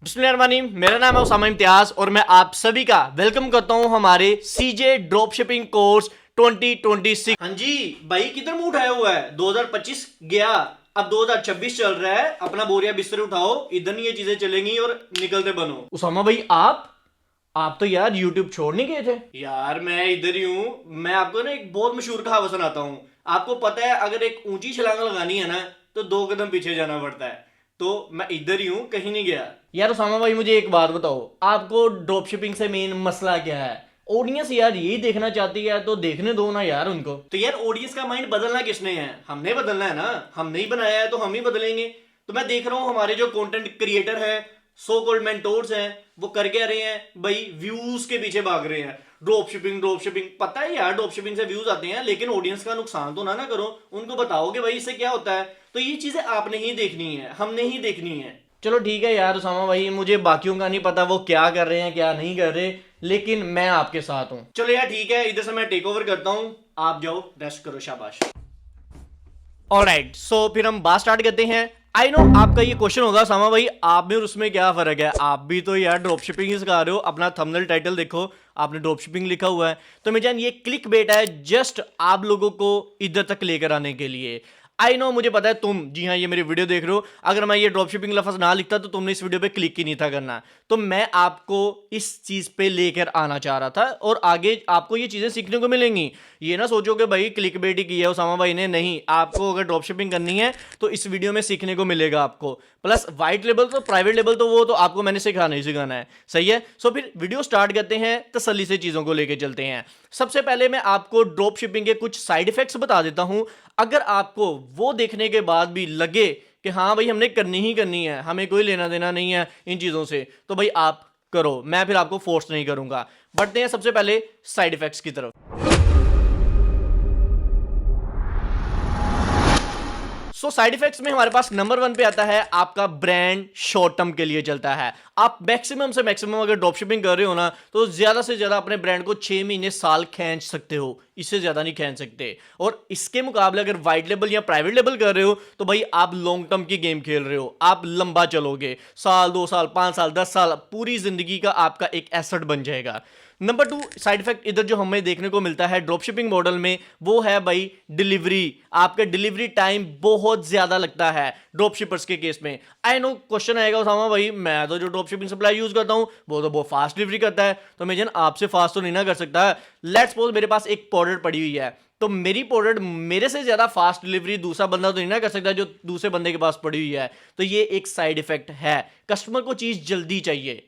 बिस्मिल्लाहिर्रहमानिर्रहीम। मेरा नाम है उसामा इम्तियाज और मैं आप सभी का वेलकम करता हूं हमारे सीजे ड्रॉप शिपिंग कोर्स 2026। हाँ जी भाई, किधर मुंह उठाया हुआ है? 2025 गया, अब 2026 चल रहा है। अपना बोरिया बिस्तर उठाओ, इधर नहीं ये चीजें चलेंगी और निकलते बनो। उसामा भाई, आप तो यार यूट्यूब छोड़ नहीं गए थे यार। मैं इधर ही हूँ। मैं आपको ना एक बहुत मशहूर कहावत सुनाता हूँ। आपको पता है, अगर एक ऊंची छलांग लगानी है ना तो 2 कदम पीछे जाना पड़ता है। तो मैं इधर ही हूँ, कहीं नहीं गया। यार उसामा भाई, मुझे एक बात बताओ, आपको ड्रॉप शिपिंग से मेन मसला क्या है? ऑडियंस यार यही देखना चाहती है तो देखने दो ना यार उनको। तो यार ऑडियंस का माइंड बदलना किसने है? हमने बदलना है ना। हमने ही बनाया है तो हम ही बदलेंगे। तो मैं देख रहा हूँ हमारे जो कंटेंट क्रिएटर हैं, सो कॉल्ड मेंटोर्स हैं, वो कर क्या रहे हैं भाई? व्यूज के पीछे भाग रहे हैं। ड्रॉप शिपिंग ड्रॉप शिपिंग, पता है यार ड्रॉप शिपिंग से व्यूज आते हैं, लेकिन ऑडियंस का नुकसान तो ना करो। उनको बताओगे भाई इससे क्या होता है। तो ये चीजें आपने ही देखनी है, हमने ही देखनी है। चलो ठीक है यार उसामा भाई, मुझे बाकियों का नहीं पता वो क्या कर रहे हैं क्या नहीं कर रहे, लेकिन मैं आपके साथ हूं। चलो यार ठीक है, इधर से मैं टेक ओवर करता हूं। आप जाओ रेस्ट करो, शाबाश। ऑलराइट, सो फिर हम बात स्टार्ट करते हैं। आई नो आपका ये क्वेश्चन होगा सामा भाई, आप में और उसमें क्या फर्क है? आप भी तो यार ड्रॉप शिपिंग ही सिखा रहे हो। अपना थंबनेल टाइटल देखो, आपने ड्रॉप शिपिंग लिखा हुआ है। तो मैं जान, ये क्लिक बेट है जस्ट आप लोगों को इधर तक लेकर आने के लिए। आई नो, मुझे पता है तुम, जी हाँ, ये मेरी वीडियो देख रहे हो। अगर मैं ये ड्रॉप शिपिंग लफ्ज ना लिखता तो तुमने इस वीडियो पे क्लिक ही नहीं था करना। तो मैं आपको इस चीज पे लेकर आना चाह रहा था और आगे आपको ये चीजें सीखने को मिलेंगी। ये ना सोचो कि भाई क्लिक बेट ही की है उसामा भाई ने, नहीं। आपको अगर ड्रॉप शिपिंग करनी है तो इस वीडियो में सीखने को मिलेगा आपको। प्लस वाइट लेवल तो प्राइवेट लेवल तो वो तो आपको मैंने सिखाना ही सिखाना है, सही है। सो फिर वीडियो स्टार्ट करते हैं, तसल्ली से चीजों को लेके चलते हैं। सबसे पहले मैं आपको ड्रॉप शिपिंग के कुछ साइड इफेक्ट्स बता देता हूं। अगर आपको वो देखने के बाद भी लगे कि हाँ भाई हमने करनी ही करनी है, हमें कोई लेना देना नहीं है इन चीजों से, तो भाई आप करो, मैं फिर आपको फोर्स नहीं करूंगा। बढ़ते हैं सबसे पहले साइड इफेक्ट्स की तरफ। सो साइड इफेक्ट्स में हमारे पास नंबर 1 पे आता है आपका ब्रांड शॉर्ट टर्म के लिए चलता है। आप मैक्सिमम से मैक्सिमम अगर ड्रॉप शिपिंग कर रहे हो ना, तो ज्यादा से ज्यादा अपने ब्रांड को 6 महीने साल खींच सकते हो, इससे ज्यादा नहीं खींच सकते। और इसके मुकाबले अगर वाइट लेवल या प्राइवेट लेवल कर रहे हो तो भाई आप लॉन्ग टर्म की गेम खेल रहे हो, आप लंबा चलोगे। साल 2 साल 5 साल 10 साल, पूरी जिंदगी का आपका एक एसेट बन जाएगा। नंबर 2 साइड इफेक्ट इधर जो हमें देखने को मिलता है ड्रॉप शिपिंग मॉडल में, वो है भाई डिलीवरी। आपका डिलीवरी टाइम बहुत ज्यादा लगता है ड्रॉप शिपर्स के केस में। आई नो क्वेश्चन आएगा उसामा भाई, मैं तो जो ड्रॉप शिपिंग सप्लाई यूज करता हूं वो तो बहुत फास्ट डिलीवरी करता है, तो मैं जन आपसे फास्ट तो नहीं ना कर सकता। लेट्स सपोज मेरे पास एक प्रोडक्ट पड़ी हुई है, तो मेरी प्रोडक्ट मेरे से ज्यादा फास्ट डिलीवरी दूसरा बंदा तो नहीं ना कर सकता जो दूसरे बंदे के पास पड़ी हुई है। तो ये एक साइड इफेक्ट है, कस्टमर को चीज जल्दी चाहिए,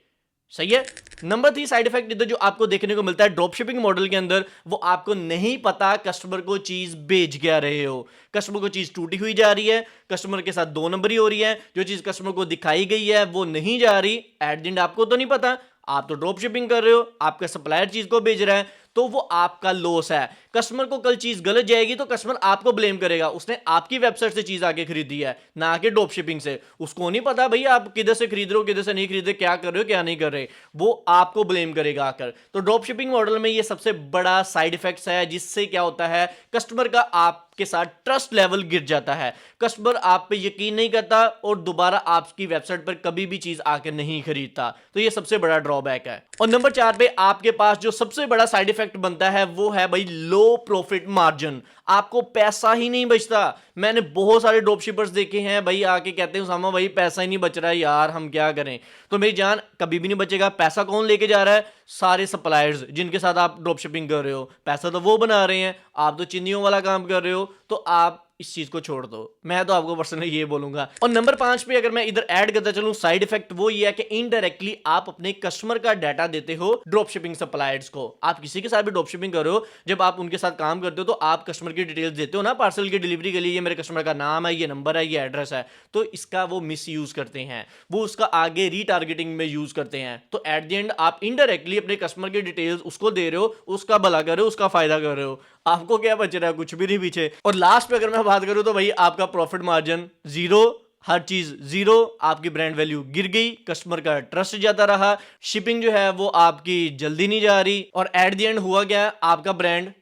सही है। नंबर 3 साइड इफेक्ट इधर जो आपको देखने को मिलता है ड्रॉप शिपिंग मॉडल के अंदर, वो आपको नहीं पता कस्टमर को चीज भेज क्या रहे हो। कस्टमर को चीज टूटी हुई जा रही है, कस्टमर के साथ 2 नंबरी हो रही है, जो चीज कस्टमर को दिखाई गई है वो नहीं जा रही। एट द एंड आपको तो नहीं पता, आप तो ड्रॉप शिपिंग कर रहे हो, आपका सप्लायर चीज को भेज रहा है, तो वो आपका लॉस है। कस्टमर को कल चीज गलत जाएगी तो कस्टमर आपको ब्लेम करेगा, उसने आपकी वेबसाइट से चीज आके खरीदी है, ना कि ड्रॉप शिपिंग से। उसको नहीं पता भैया आप किधर से खरीद रहे हो किधर से नहीं खरीद रहे, क्या कर रहे हो क्या नहीं कर रहे, वो आपको ब्लेम करेगा आकर। तो ड्रॉप शिपिंग मॉडल में ये सबसे बड़ा साइड इफेक्ट है, जिससे क्या होता है कस्टमर का आपके साथ ट्रस्ट लेवल गिर जाता है। कस्टमर आप पे यकीन नहीं करता और दोबारा आपकी वेबसाइट पर कभी भी चीज आकर नहीं खरीदता। तो ये सबसे बड़ा ड्रॉबैक है। और नंबर 4 पे आपके पास जो सबसे बड़ा साइड इफेक्ट बनता है वो है भाई लो प्रॉफिट मार्जिन। आपको पैसा ही नहीं बचता। मैंने बहुत सारे ड्रॉप शिपर्स देखे हैं भाई, आके कहते हैं उसामा भाई पैसा ही नहीं बच रहा है यार, हम क्या करें। तो मेरी जान, कभी भी नहीं बचेगा। पैसा कौन लेके जा रहा है? सारे सप्लायर्स जिनके साथ आप ड्रॉप शिपिंग कर रहे हो। पैसा तो वो बना रहे हैं, आप तो चिन्नियों वाला काम कर रहे हो। तो आप इस चीज को छोड़ दो, मैं तो आपको पर्सनली ये बोलूंगा। और नंबर 5 पे अगर मैं इधर ऐड करता चलूं साइड इफेक्ट, वो ये है कि इनडायरेक्टली आप अपने कस्टमर का डाटा देते हो ड्रॉप शिपिंग सप्लायर्स को। आप किसी के साथ भी ड्रॉप शिपिंग कर रहे हो, जब आप उनके साथ काम करते हो तो आप कस्टमर की डिटेल्स देते हो ना, पार्सल की डिलीवरी के लिए ये मेरे कस्टमर का नाम है, ये नंबर है, ये एड्रेस है। तो इसका वो मिस यूज करते हैं, वो उसका आगे रीटारगेटिंग में यूज करते हैं। तो एट द एंड आप इनडायरेक्टली अपने कस्टमर की डिटेल्स उसको दे रहे हो, उसका भला कर रहे हो, उसका फायदा कर रहे हो। आपको क्या बच रहा है? कुछ भी नहीं पीछे। और लास्ट पे अगर मैं बात करूं तो भाई आपका प्रॉफिट मार्जिन जीरो, हर चीज जीरो। आपकी ब्रांड वैल्यू गिर गई, कस्टमर का ट्रस्ट जाता रहा, शिपिंग जो है वो आपकी जल्दी नहीं जा रही, और एट द एंड हुआ क्या? आपका ब्रांड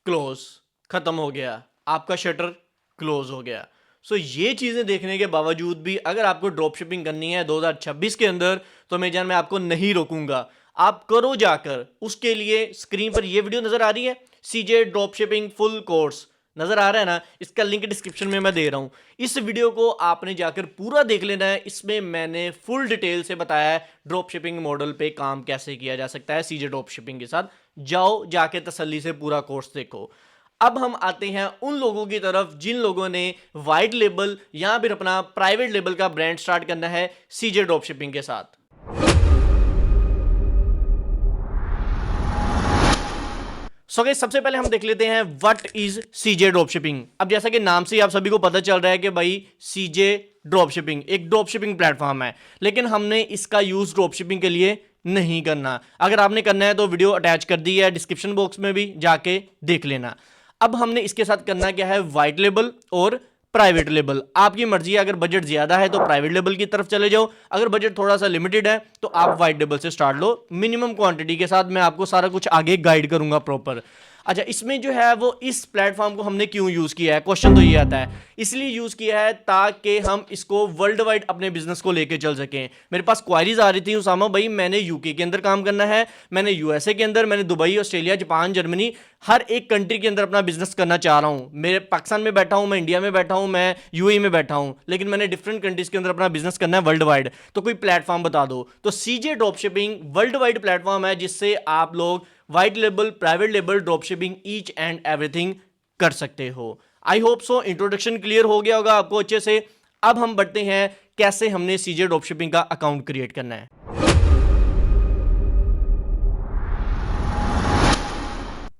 क्लोज, खत्म हो गया, आपका शटर क्लोज हो गया। सो ये चीज़ें देखने के बावजूद भी अगर आपको ड्रॉप शिपिंग करनी है 2026 के अंदर, तो मैं जान मैं आपको नहीं रोकूंगा, आप करो जाकर। उसके लिए स्क्रीन पर ये वीडियो नजर आ रही है, सीजे ड्रॉप शिपिंग फुल कोर्स नजर आ रहा है ना, इसका लिंक डिस्क्रिप्शन में मैं दे रहा हूं। इस वीडियो को आपने जाकर पूरा देख लेना है, इसमें मैंने फुल डिटेल से बताया है ड्रॉप शिपिंग मॉडल पे काम कैसे किया जा सकता है सीजे ड्रॉप शिपिंग के साथ। जाओ जाके तसल्ली से पूरा कोर्स देखो। अब हम आते हैं उन लोगों की तरफ जिन लोगों ने वाइट लेबल या फिर अपना प्राइवेट लेबल का ब्रांड स्टार्ट करना है सीजे ड्रॉप शिपिंग के साथ। सो गाइस, सबसे पहले हम देख लेते हैं what is CJ drop shipping. अब जैसा कि नाम से ही आप सभी को पता चल रहा है कि भाई सीजे ड्रॉप शिपिंग एक ड्रॉप शिपिंग प्लेटफॉर्म है, लेकिन हमने इसका यूज ड्रॉप शिपिंग के लिए नहीं करना। अगर आपने करना है तो वीडियो अटैच कर दी है डिस्क्रिप्शन बॉक्स में, भी जाके देख लेना। अब हमने इसके साथ करना क्या है, वाइट लेबल और प्राइवेट लेबल। आपकी मर्जी है, अगर बजट ज्यादा है तो प्राइवेट लेबल की तरफ चले जाओ, अगर बजट थोड़ा सा लिमिटेड है तो आप वाइट लेबल से स्टार्ट लो, मिनिमम क्वांटिटी के साथ। मैं आपको सारा कुछ आगे गाइड करूंगा प्रॉपर। अच्छा, इसमें जो है वो इस प्लेटफॉर्म को हमने क्यों यूज किया है, क्वेश्चन तो ये आता है। इसलिए यूज किया है ताकि हम इसको वर्ल्ड वाइड अपने बिजनेस को लेके चल सकें। मेरे पास क्वारीज आ रही थी, उसामा भाई मैंने यूके के अंदर काम करना है, मैंने यूएसए के अंदर, मैंने दुबई, ऑस्ट्रेलिया, जापान, जर्मनी, हर एक कंट्री के अंदर अपना बिजनेस करना चाह रहा हूं। मेरे पाकिस्तान में बैठा हूं, मैं इंडिया में बैठा हूं, मैं यूएई में बैठा हूं, लेकिन मैंने डिफरेंट कंट्रीज के अंदर अपना बिजनेस करना है वर्ल्ड वाइड। तो कोई प्लेटफॉर्म बता दो। तो CJ drop shipping worldwide platform है जिससे आप लोग white label, private label, drop shipping each and everything कर सकते हो। I hope so introduction clear हो गया होगा आपको अच्छे से। अब हम बढ़ते हैं कैसे हमने सीजे ड्रॉप शिपिंग का अकाउंट क्रिएट करना है।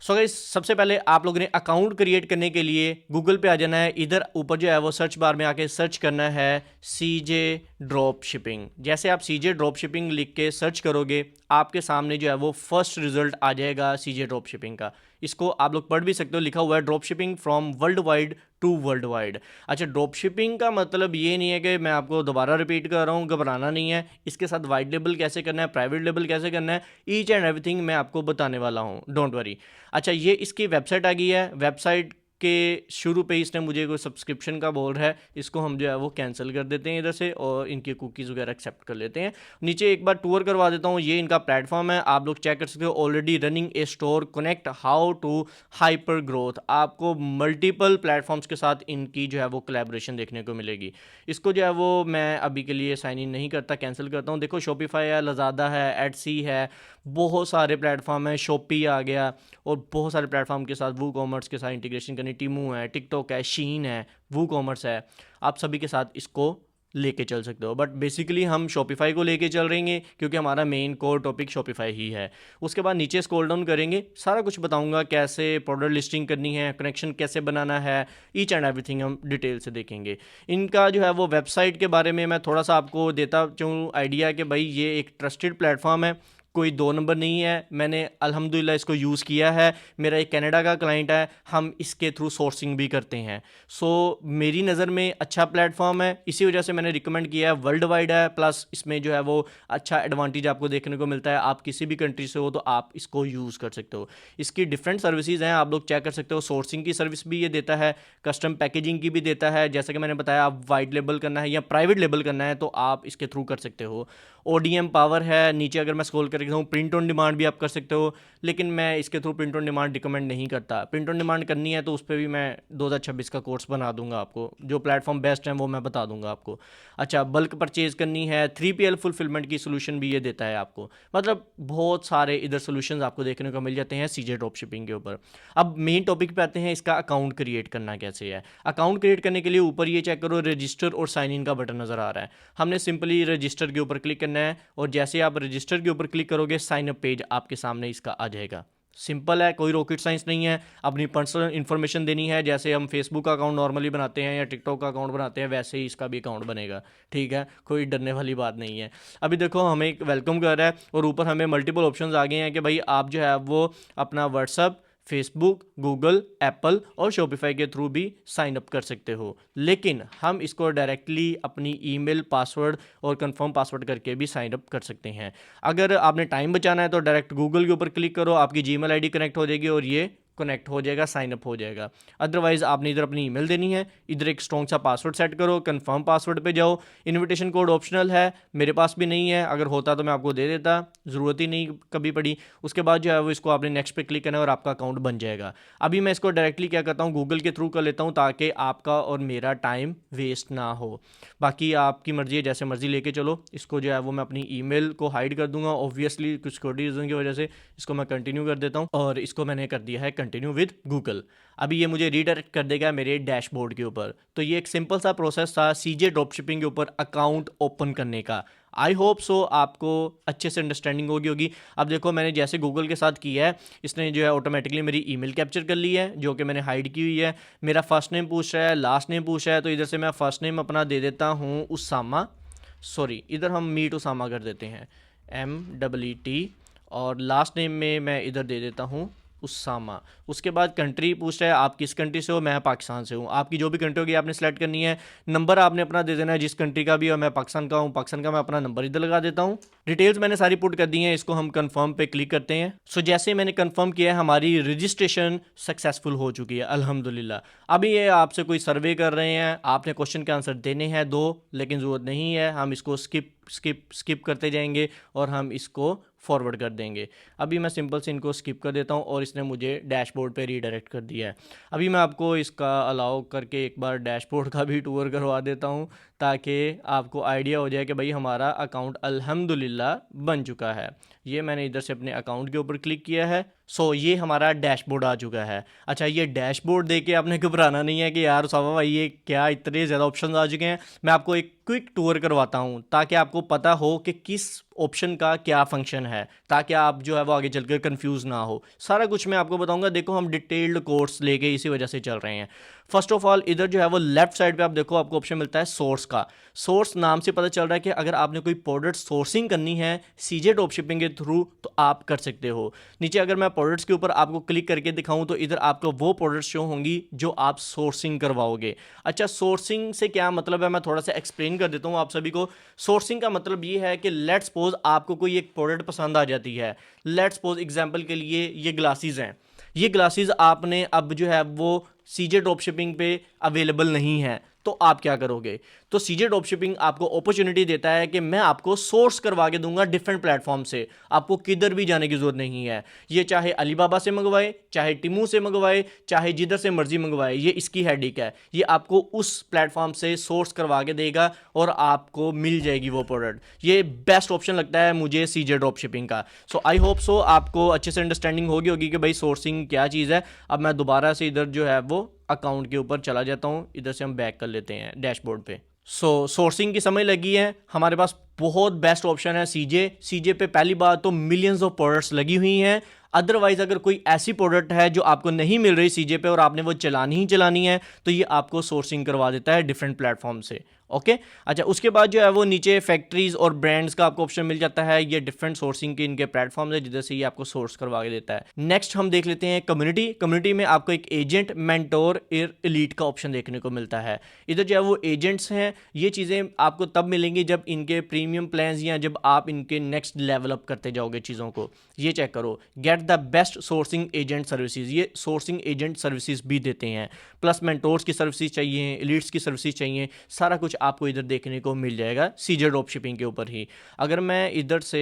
सो गाइस, सबसे पहले आप लोगों ने अकाउंट क्रिएट करने के लिए गूगल पे आ जाना है। इधर ऊपर जो है वो सर्च बार में आके सर्च करना है सीजे ड्रॉप शिपिंग। जैसे आप सीजे ड्रॉप शिपिंग लिख के सर्च करोगे, आपके सामने जो है वो फर्स्ट रिजल्ट आ जाएगा सीजे ड्रॉप शिपिंग का। इसको आप लोग पढ़ भी सकते हो, लिखा हुआ है drop shipping from world wide to world wide. अच्छा, ड्रॉप शिपिंग का मतलब ये नहीं है कि मैं आपको दोबारा रिपीट कर रहा हूँ, घबराना नहीं है। इसके साथ वाइट लेबल कैसे करना है, प्राइवेट लेबल कैसे करना है, ईच एंड एवरीथिंग मैं आपको बताने वाला हूँ, डोंट वरी। अच्छा, ये इसकी वेबसाइट आ गई है। वेबसाइट के शुरू पे इसने मुझे कोई सब्सक्रिप्शन का बोल रहा है, इसको हम जो है वो कैंसिल कर देते हैं इधर से और इनकी कुकीज़ वगैरह एक्सेप्ट कर लेते हैं। नीचे एक बार टूर करवा देता हूँ, ये इनका प्लेटफॉर्म है, आप लोग चेक कर सकते हो। Already running a store, connect how to hyper growth. आपको मल्टीपल प्लेटफॉर्म्स के साथ इनकी जो है वो कोलैबोरेशन देखने को मिलेगी। इसको जो है वो मैं अभी के लिए साइन इन नहीं करता, कैंसिल करता हूँ। देखो, शॉपिफाई है, लजादा है, एडसी है, बहुत सारे प्लेटफॉर्म है, शॉपी आ गया, और बहुत सारे प्लेटफॉर्म के साथ वू कॉमर्स के साथ इंटीग्रेशन करनी, टीमू है, टिकटॉक है, शीन है, वू कॉमर्स है, आप सभी के साथ इसको लेके चल सकते हो। बट बेसिकली हम शॉपिफाई को लेके चल रहे हैं क्योंकि हमारा मेन कोर टॉपिक शॉपिफाई ही है। उसके बाद नीचे स्क्रॉल डाउन करेंगे, सारा कुछ बताऊंगा कैसे प्रोडक्ट लिस्टिंग करनी है, कनेक्शन कैसे बनाना है, ईच एंड एवरीथिंग हम डिटेल से देखेंगे। इनका जो है वो वेबसाइट के बारे में मैं थोड़ा सा आपको देता चूँ आइडिया कि भाई ये एक ट्रस्टेड प्लेटफॉर्म है, कोई दो नंबर नहीं है। मैंने अल्हम्दुलिल्लाह इसको यूज़ किया है, मेरा एक कनाडा का क्लाइंट है, हम इसके थ्रू सोर्सिंग भी करते हैं। सो मेरी नज़र में अच्छा प्लेटफॉर्म है, इसी वजह से मैंने रिकमेंड किया है। वर्ल्ड वाइड है, प्लस इसमें जो है वो अच्छा एडवांटेज आपको देखने को मिलता है। आप किसी भी कंट्री से हो तो आप इसको यूज़ कर सकते हो। इसकी डिफरेंट सर्विसेज हैं, आप लोग चेक कर सकते हो। सोर्सिंग की सर्विस भी ये देता है, कस्टम पैकेजिंग की भी देता है। जैसा कि मैंने बताया, आप वाइट लेबल करना है या प्राइवेट लेबल करना है तो आप इसके थ्रू कर सकते हो। ओडीएम पावर है, नीचे अगर मैं स्क्रॉल करके हूँ, प्रिंट ऑन डिमांड भी आप कर सकते हो, लेकिन मैं इसके through print on demand recommend नहीं करता। प्रिंट ऑन डिमांड करनी है तो उस पर भी मैं 2026 का कोर्स बना दूंगा आपको, जो प्लेटफॉर्म बेस्ट है वो मैं बता दूंगा आपको। अच्छा, बल्क परचेज करनी है, 3PL फुलफिलमेंट की सोल्यूशन भी ये देता है आपको। मतलब बहुत सारे इधर सोल्यूशंस आपको देखने को मिल जाते हैं सीजे ड्रॉप शिपिंग के ऊपर। अब मेन टॉपिक पे आते हैं, इसका अकाउंट क्रिएट करना कैसे है। अकाउंट क्रिएट करने के लिए ऊपर ये चेक करो, रजिस्टर और साइन इन का बटन नज़र आ रहा है। हमने सिंपली रजिस्टर के ऊपर क्लिक करना है और जैसे आप रजिस्टर के ऊपर क्लिक करोगे, साइन अप पेज आपके सामने इसका आ जाएगा। सिंपल है, कोई रॉकेट साइंस नहीं है। अपनी पर्सनल इन्फॉर्मेशन देनी है, जैसे हम फेसबुक का अकाउंट नॉर्मली बनाते हैं या टिकटॉक का अकाउंट बनाते हैं, वैसे ही इसका भी अकाउंट बनेगा। ठीक है, कोई डरने वाली बात नहीं है। अभी देखो, हमें एक वेलकम कर रहा है और ऊपर हमें मल्टीपल ऑप्शंस आ गए हैं कि भाई आप जो है वो अपना व्हाट्सअप, फेसबुक, गूगल, एप्पल और शॉपिफाई के थ्रू भी साइन अप कर सकते हो। लेकिन हम इसको डायरेक्टली अपनी ईमेल, पासवर्ड और कंफर्म पासवर्ड करके भी साइन अप कर सकते हैं। अगर आपने टाइम बचाना है तो डायरेक्ट गूगल के ऊपर क्लिक करो, आपकी जीमेल आईडी कनेक्ट हो जाएगी और ये कनेक्ट हो जाएगा, साइन अप हो जाएगा। अदरवाइज आपने इधर अपनी ईमेल देनी है, इधर एक स्ट्रॉन्ग सा पासवर्ड सेट करो, कंफर्म पासवर्ड पे जाओ। इनविटेशन कोड ऑप्शनल है, मेरे पास भी नहीं है, अगर होता तो मैं आपको दे देता, ज़रूरत ही नहीं कभी पड़ी। उसके बाद जो है वो इसको आपने नेक्स्ट पे क्लिक करना है और आपका अकाउंट बन जाएगा। अभी मैं इसको डायरेक्टली क्या करता हूँ, गूगल के थ्रू कर लेता हूँ ताकि आपका और मेरा टाइम वेस्ट ना हो। बाकी आपकी मर्ज़ी है, जैसे मर्ज़ी लेके चलो। इसको जो है वो मैं अपनी ईमेल को हाइड कर दूंगा, ऑब्वियसली कुछ सिक्योरिटी रीज़न की वजह से। इसको मैं कंटिन्यू कर देता हूँ और इसको मैंने कर दिया है कंटिन्यू विद गूगल। अभी ये मुझे रीडायरेक्ट कर देगा मेरे डैशबोर्ड के ऊपर। तो ये एक सिंपल सा प्रोसेस था सीजे ड्रॉपशिपिंग के ऊपर अकाउंट ओपन करने का। आई होप सो आपको अच्छे से अंडरस्टैंडिंग होगी। अब देखो मैंने जैसे गूगल के साथ किया है, इसने जो है ऑटोमेटिकली मेरी ईमेल कैप्चर कर ली है जो कि मैंने हाइड की हुई है। मेरा फर्स्ट नेम पूछ रहा है, लास्ट नेम पूछ रहा है, तो इधर से मैं फर्स्ट नेम अपना दे देता हूँ उसामा, सॉरी इधर हम मीट उसामा कर देते हैं, MEET, और लास्ट नेम में मैं इधर दे देता हूँ उसामा। उसके बाद कंट्री पूछ रहा है आप किस कंट्री से हो, मैं पाकिस्तान से हूँ। आपकी जो भी कंट्री होगी आपने सेलेक्ट करनी है। नंबर आपने अपना दे देना है जिस कंट्री का भी, और मैं पाकिस्तान का हूँ, पाकिस्तान का मैं अपना नंबर इधर लगा देता हूँ। डिटेल्स मैंने सारी पुट कर दी हैं, इसको हम कंफर्म पे क्लिक करते हैं। सो जैसे मैंने कंफर्म किया है हमारी रजिस्ट्रेशन सक्सेसफुल हो चुकी है अल्हम्दुलिल्लाह। अभी ये आपसे कोई सर्वे कर रहे हैं, आपने क्वेश्चन के आंसर देने हैं दो, लेकिन ज़रूरत नहीं है, हम इसको स्किप करते जाएंगे और हम इसको फॉरवर्ड कर देंगे। अभी मैं सिंपल से इनको स्किप कर देता हूँ और इसने मुझे डैशबोर्ड पे रीडायरेक्ट कर दिया है। अभी मैं आपको इसका अलाउ करके एक बार डैशबोर्ड का भी टूर करवा देता हूँ ताकि आपको आइडिया हो जाए कि भाई हमारा अकाउंट अल्हम्दुलिल्लाह बन चुका है। ये मैंने इधर से अपने अकाउंट के ऊपर क्लिक किया है। सो ये हमारा डैशबोर्ड आ चुका है। अच्छा, ये डैशबोर्ड देख के आपने घबराना नहीं है कि यार उसामा भाई ये क्या इतने ज़्यादा ऑप्शन आ चुके हैं। मैं आपको एक क्विक टूर करवाता हूँ ताकि आपको पता हो कि किस ऑप्शन का क्या फंक्शन है, ताकि आप जो है वो आगे चलकर कंफ्यूज ना हो। सारा कुछ मैं आपको बताऊंगा। देखो हम डिटेल्ड कोर्स लेके इसी वजह से चल रहे हैं। फर्स्ट ऑफ ऑल इधर जो है वो लेफ्ट साइड पे आप देखो आपको ऑप्शन मिलता है सोर्स का। सोर्स नाम से पता चल रहा है कि अगर आपने कोई प्रोडक्ट सोर्सिंग करनी है सीजे ड्रॉपशिपिंग के थ्रू तो आप कर सकते हो। नीचे अगर मैं प्रोडक्ट्स के ऊपर आपको क्लिक करके दिखाऊं तो इधर आपको वो प्रोडक्ट्स शो होंगी जो आप सोर्सिंग करवाओगे। अच्छा, सोर्सिंग से क्या मतलब है मैं थोड़ा सा एक्सप्लेन कर देता हूं आप सभी को। सोर्सिंग का मतलब ये है कि लेट्स सपोज आपको कोई एक प्रोडक्ट पसंद आ जाती है। लेट्स सपोज एग्जांपल के लिए ये ग्लासेस हैं, ये ग्लासेस आपने अब जो है वो सीजे ड्रॉपशिपिंग पे अवेलेबल नहीं है, तो आप क्या करोगे। तो सीजे ड्रॉपशिपिंग आपको अपॉर्चुनिटी देता है कि मैं आपको सोर्स करवा के दूंगा डिफरेंट प्लेटफॉर्म से, आपको किधर भी जाने की जरूरत नहीं है। ये चाहे अलीबाबा से मंगवाए, चाहे टिमू से मंगवाए, चाहे जिधर से मर्जी मंगवाए, ये इसकी हेडेक है। ये आपको उस प्लेटफॉर्म से सोर्स करवा के देगा और आपको मिल जाएगी वो प्रोडक्ट। ये बेस्ट ऑप्शन लगता है मुझे सीजे ड्रॉपशिपिंग का। सो आई होप सो आपको अच्छे से अंडरस्टैंडिंग होगी कि भाई सोर्सिंग क्या चीज़ है। अब मैं दोबारा से इधर जो है वो अकाउंट के ऊपर चला जाता हूँ, इधर से हम बैक कर लेते हैं डैशबोर्ड पे। सोर्सिंग की समझ लगी है, हमारे पास बहुत बेस्ट ऑप्शन है सीजे पे पहली बात तो मिलियंस ऑफ प्रोडक्ट्स लगी हुई हैं। अदरवाइज अगर कोई ऐसी प्रोडक्ट है जो आपको नहीं मिल रही सीजे पे और आपने वो चलानी ही चलानी है तो ये आपको सोर्सिंग करवा देता है डिफरेंट प्लेटफॉर्म से। ओके, अच्छा उसके बाद जो है वो नीचे फैक्ट्रीज और ब्रांड्स का आपको ऑप्शन मिल जाता है। ये डिफरेंट सोर्सिंग के इनके प्लेटफॉर्म है जिधर से ये आपको सोर्स करवा के देता है। नेक्स्ट हम देख लेते हैं कम्युनिटी में आपको एक एजेंट, मेंटोर, एलीट का ऑप्शन देखने को मिलता है। इधर जो है वो एजेंट्स हैं, ये चीज़ें आपको तब मिलेंगी जब इनके प्रीमियम प्लान्स या जब आप इनके नेक्स्ट लेवल अप करते जाओगे चीज़ों को। ये चेक करो, get the best sourcing agent services, ये सोर्सिंग एजेंट सर्विसेज भी देते हैं। प्लस मेंटोर्स की सर्विसेज चाहिए, एलीट्स की सर्विसेज चाहिए, सारा कुछ आपको इधर देखने को मिल जाएगा सीजे ड्रॉपशिपिंग के ऊपर ही। अगर मैं इधर से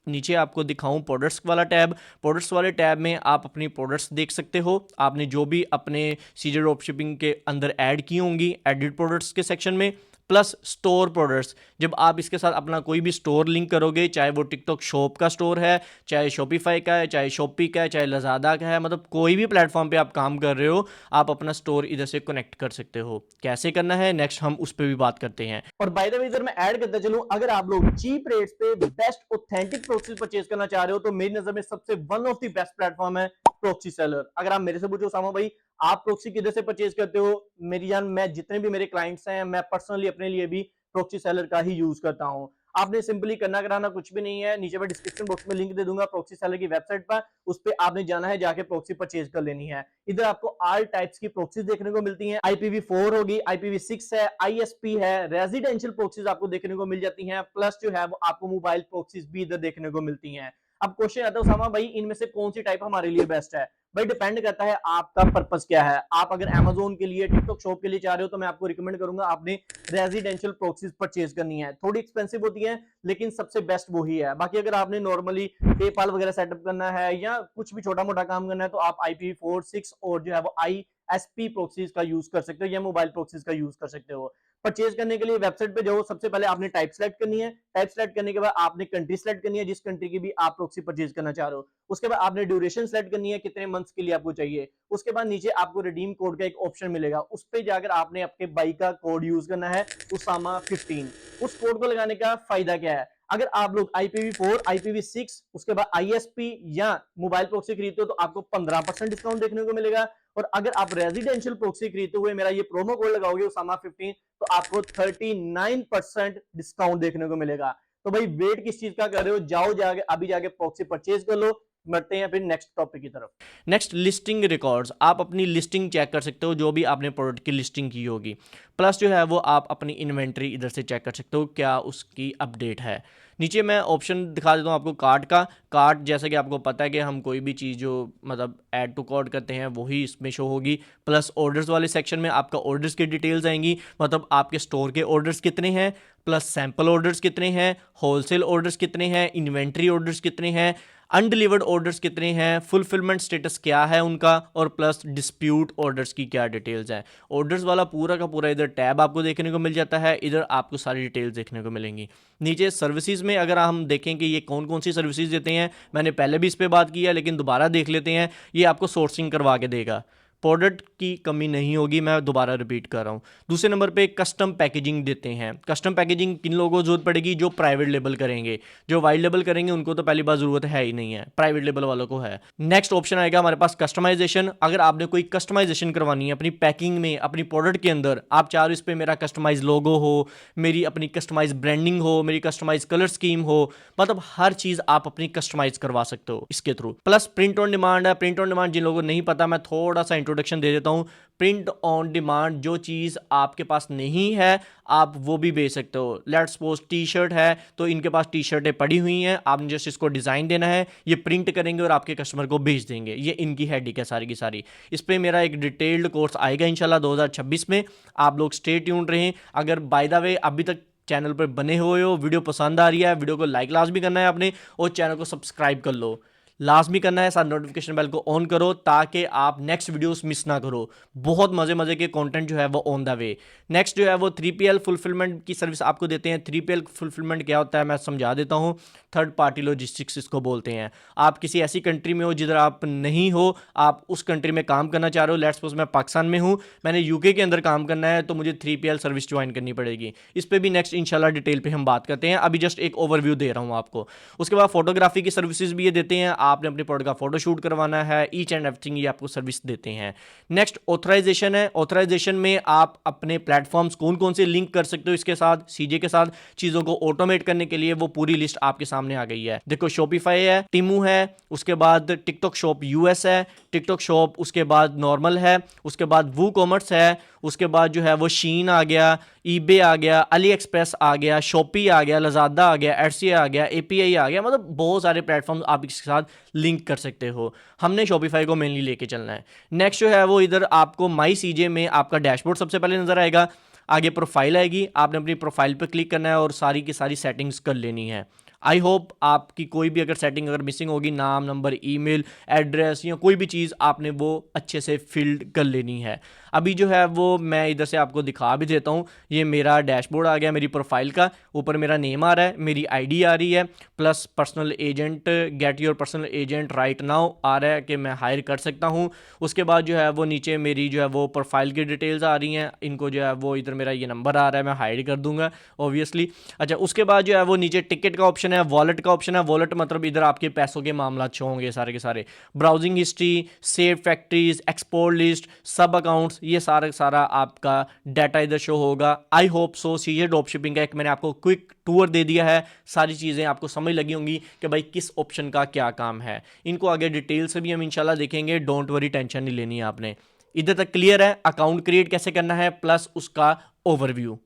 नीचे आपको दिखाऊं प्रोडक्ट्स वाला टैब, प्रोडक्ट्स वाले टैब में आप अपनी प्रोडक्ट्स देख सकते हो। आपने जो भी अपने सीजे ड्रॉपशिपिंग के अंदर ऐड की होंगी एडिट प्रोडक्ट्स के सेक्शन में, प्लस स्टोर प्रोडक्ट्स। जब आप इसके साथ अपना कोई भी स्टोर लिंक करोगे, चाहे वो टिकटॉक शॉप का स्टोर है, चाहे शॉपिफाई का है, चाहे शॉपी का है, चाहे लजादा का है, मतलब कोई भी प्लेटफॉर्म पे आप काम कर रहे हो, आप अपना स्टोर इधर से कनेक्ट कर सकते हो। कैसे करना है नेक्स्ट हम उस पर भी बात करते हैं। और बाय द वे इधर मैं ऐड करता चलूं, अगर आप लोग चीप रेट्स पे बेस्ट ऑथेंटिक प्रोक्सीज परचेज करना चाह रहे हो तो मेरी नजर में सबसे one of the best platform है प्रोक्सी सेलर। अगर आप मेरे से पूछो सामा भाई आप प्रोक्सी किधर से परचेज करते हो, मेरी जान मैं जितने भी मेरे क्लाइंट्स हैं मैं पर्सनली अपने लिए भी प्रोक्सी सेलर का ही यूज करता हूं। आपने सिंपली करना कराना कुछ भी नहीं है, नीचे मैं डिस्क्रिप्शन बॉक्स में लिंक दे दूंगा प्रोक्सी सेलर की वेबसाइट पर, उस पे आपने जाना है, जाके प्रोक्सी परचेज कर लेनी है। इधर आपको ऑल टाइप्स की प्रोक्सीज देखने को मिलती हैं। IPv4 होगी, IPv6 है, ISP है, रेजिडेंशियल प्रोक्सीज आपको देखने को मिल जाती हैं, प्लस जो है वो आपको मोबाइल प्रोक्सीज भी इधर देखने को मिलती हैं। अब क्वेश्चन आता है उसामा भाई इनमें से कौन सी टाइप हमारे लिए बेस्ट है। भाई डिपेंड करता है आपका पर्पस क्या है। आप अगर Amazon के लिए, टिकटॉक शॉप के लिए चाह रहे हो तो मैं आपको रिकमेंड करूंगा आपने रेजिडेंशियल प्रॉक्सीज परचेज करनी है। थोड़ी एक्सपेंसिव होती है लेकिन सबसे बेस्ट वही है। बाकी अगर आपने नॉर्मली पेपाल वगैरह सेटअप करना है या कुछ भी छोटा मोटा काम करना है तो आप IPv4, 6 और जो है वो ISP प्रॉक्सीज का यूज कर सकते हो या मोबाइल प्रॉक्सीज का यूज कर सकते हो। परचेज करने के लिए वेबसाइट पे जाओ, सबसे पहले आपने टाइप सेलेक्ट करनी है। टाइप सेलेक्ट करने के बाद आपने कंट्री सेलेक्ट करनी है, जिस कंट्री की भी आप प्रॉक्सी परचेज करना चाह रहे हो। उसके बाद आपने ड्यूरेशन सेलेक्ट करनी है, कितने मंथ्स के लिए आपको चाहिए। उसके बाद नीचे आपको रिडीम कोड का एक ऑप्शन मिलेगा, उस पे जाकर आपने आपके बाई का कोड यूज करना है, उसामा 15। उस कोड को लगाने का फायदा क्या है, अगर आप लोग IPv4, IPv6 उसके बाद ISP या मोबाइल प्रॉक्सी खरीदते हो तो आपको 15% डिस्काउंट देखने को मिलेगा। और अगर आप रेजिडेंशियल प्रॉक्सी खरीदते हुए मेरा ये प्रोमो कोड लगाओगे उसामा 15 तो आपको 39% डिस्काउंट देखने को मिलेगा। तो भाई वेट किस चीज का कर रहे हो, जाओ जाके अभी जाके प्रॉक्सी परचेज कर लो। बढ़ते हैं फिर नेक्स्ट टॉपिक की तरफ। Next, listing records. आप अपनी लिस्टिंग चेक कर सकते हो, जो भी आपने प्रोडक्ट की लिस्टिंग की होगी। प्लस जो है वो आप अपनी इन्वेंट्री इधर से चेक कर सकते हो क्या उसकी अपडेट है। नीचे मैं ऑप्शन दिखा देता हूँ आपको कार्ट का। कार्ट जैसे कि आपको पता है कि हम कोई भी चीज़ जो मतलब ऐड टू कार्ट करते हैं वही इसमें शो होगी। प्लस ऑर्डर्स वाले सेक्शन में आपका ऑर्डर्स की डिटेल्स आएंगी, मतलब आपके स्टोर के ऑर्डर्स कितने हैं, प्लस सैंपल ऑर्डर्स कितने हैं, होलसेल ऑर्डर्स कितने हैं, इन्वेंट्री ऑर्डर्स कितने हैं, अनडिलीवर्ड ऑर्डर्स कितने हैं, फुलफिलमेंट स्टेटस क्या है उनका, और प्लस डिस्प्यूट ऑर्डर्स की क्या डिटेल्स हैं। ऑर्डर्स वाला पूरा का पूरा इधर टैब आपको देखने को मिल जाता है, इधर आपको सारी डिटेल्स देखने को मिलेंगी। नीचे सर्विसेज में अगर हम देखें कि ये कौन कौन सी सर्विसेज देते हैं, मैंने पहले भी इस पर बात की है लेकिन दोबारा देख लेते हैं। ये आपको सोर्सिंग करवा के देगा, प्रोडक्ट की कमी नहीं होगी, मैं दोबारा रिपीट कर रहा हूँ। दूसरे नंबर पे कस्टम पैकेजिंग देते हैं। कस्टम पैकेजिंग किन लोगों को जरूरत पड़ेगी, जो प्राइवेट लेबल करेंगे। जो वाइट लेबल करेंगे उनको तो पहली बार जरूरत है ही नहीं है, प्राइवेट लेबल वालों को है। नेक्स्ट ऑप्शन आएगा हमारे पास कस्टमाइजेशन। अगर आपने कोई कस्टमाइजेशन करवानी है अपनी पैकिंग में, अपनी प्रोडक्ट के अंदर, आप चाह रहे हो इस पर मेरा कस्टमाइज लोगो हो, मेरी अपनी कस्टमाइज ब्रांडिंग हो, मेरी कस्टमाइज कलर स्कीम हो, मतलब हर चीज आप अपनी कस्टमाइज करवा सकते हो इसके through. Plus print on demand है। प्रिंट ऑन डिमांड जिन लोगों को नहीं पता, मैं थोड़ा सा इंट्रोडक्शन दे देता हूं। प्रिंट ऑन डिमांड, जो चीज़ आपके पास नहीं है आप वो भी बेच सकते हो। लेट्स सपोज टी शर्ट है तो इनके पास टी शर्टें पड़ी हुई हैं, आपने जस्ट इसको डिज़ाइन देना है, ये प्रिंट करेंगे और आपके कस्टमर को भेज देंगे। ये इनकी हेडिक है सारी की सारी। इस पर मेरा एक डिटेल्ड कोर्स आएगा इंशाल्लाह 2026 में, आप लोग स्टे ट्यून्ड रहें। अगर बाय द वे अभी तक चैनल पर बने हुए हो, वीडियो पसंद आ रही है, वीडियो को लाइक लाजमी करना है आपने, और चैनल को सब्सक्राइब कर लो, लाजमी करना है। साथ नोटिफिकेशन बेल को ऑन करो ताकि आप नेक्स्ट वीडियोस मिस ना करो। बहुत मजे मजे के कंटेंट जो है वो ऑन द वे। नेक्स्ट जो है वो 3PL फुलफिलमेंट की सर्विस आपको देते हैं। 3PL फुलफिलमेंट क्या होता है मैं समझा देता हूँ। थर्ड पार्टी लॉजिस्टिक्स इसको बोलते हैं। आप किसी ऐसी कंट्री में हो जिधर आप नहीं हो, आप उस कंट्री में काम करना चाह रहे हो। लेट्स सपोज मैं पाकिस्तान में हूँ, मैंने यूके के अंदर काम करना है, तो मुझे 3PL सर्विस ज्वाइन करनी पड़ेगी। इस पर भी नेक्स्ट इंशाल्लाह डिटेल पे हम बात करते हैं, अभी जस्ट एक ओवरव्यू दे रहा हूँ आपको। उसके बाद फोटोग्राफी की सर्विसेज भी ये देते हैं। आपने अपने प्रोडक्ट का फोटो शूट करवाना है, ईच एंड एवरीथिंग ये आपको सर्विस देते हैं। नेक्स्ट ऑथराइजेशन है। ऑथराइजेशन में आप अपने प्लेटफॉर्म्स कौन कौन से लिंक कर सकते हो इसके साथ, सीजे के साथ, चीज़ों को ऑटोमेट करने के लिए वो पूरी लिस्ट आपके सामने आ गई है। देखो शॉपिफाई है, टिमू है, उसके बाद टिकटॉक शॉप यूएस है, टिकटॉक शॉप उसके बाद नॉर्मल है, उसके बाद वू कॉमर्स है, उसके बाद जो है वो शीन आ गया, ईबे आ गया, अली एक्सप्रेस आ गया, शॉपी आ गया, लजादा आ गया, एडसी आ गया, एपीआई आ गया। मतलब बहुत सारे प्लेटफॉर्म आप इसके साथ लिंक कर सकते हो। हमने शॉपिफाई को मेनली लेके चलना है। नेक्स्ट जो है वो इधर आपको माई सीजे में आपका डैशबोर्ड सबसे पहले नजर आएगा, आगे प्रोफाइल आएगी, आपने अपनी प्रोफाइल पर क्लिक करना है और सारी की सारी सेटिंग्स कर लेनी है। आई होप आपकी कोई भी अगर सेटिंग अगर मिसिंग होगी, नाम, नंबर, ईमेल, एड्रेस या कोई भी चीज़, आपने वो अच्छे से फिल्ड कर लेनी है। अभी जो है वो मैं इधर से आपको दिखा भी देता हूँ। ये मेरा डैशबोर्ड आ गया मेरी प्रोफाइल का, ऊपर मेरा नेम आ रहा है, मेरी आईडी आ रही है, plus personal agent, get your personal agent right now आ रहा है कि मैं हायर कर सकता हूँ। उसके बाद जो है वो नीचे मेरी जो है वो प्रोफाइल की डिटेल्स आ रही हैं, इनको जो है वो इधर मेरा ये नंबर आ रहा है, मैं हाइड कर दूंगा ऑब्वियसली। अच्छा, उसके बाद जो है वो नीचे टिकट का ऑप्शन है, वॉलेट का ऑप्शन है। वॉलेट मतलब इधर आपके पैसों के मामला शो होंगे सारे के सारे। Browsing history, save factories, export list, सब अकाउंट्स, ये सारा आपका डाटा इधर शो होगा। आई होप सो। सीजे ड्रॉप शिपिंग का एक मैंने आपको क्विक टूर दे दिया है, सारी चीज़ें आपको समझ लगी होंगी कि भाई किस ऑप्शन का क्या काम है। इनको आगे डिटेल से भी हम इंशाल्लाह देखेंगे, डोंट वरी, टेंशन नहीं लेनी है आपने। इधर तक क्लियर है अकाउंट क्रिएट कैसे करना है प्लस उसका ओवरव्यू।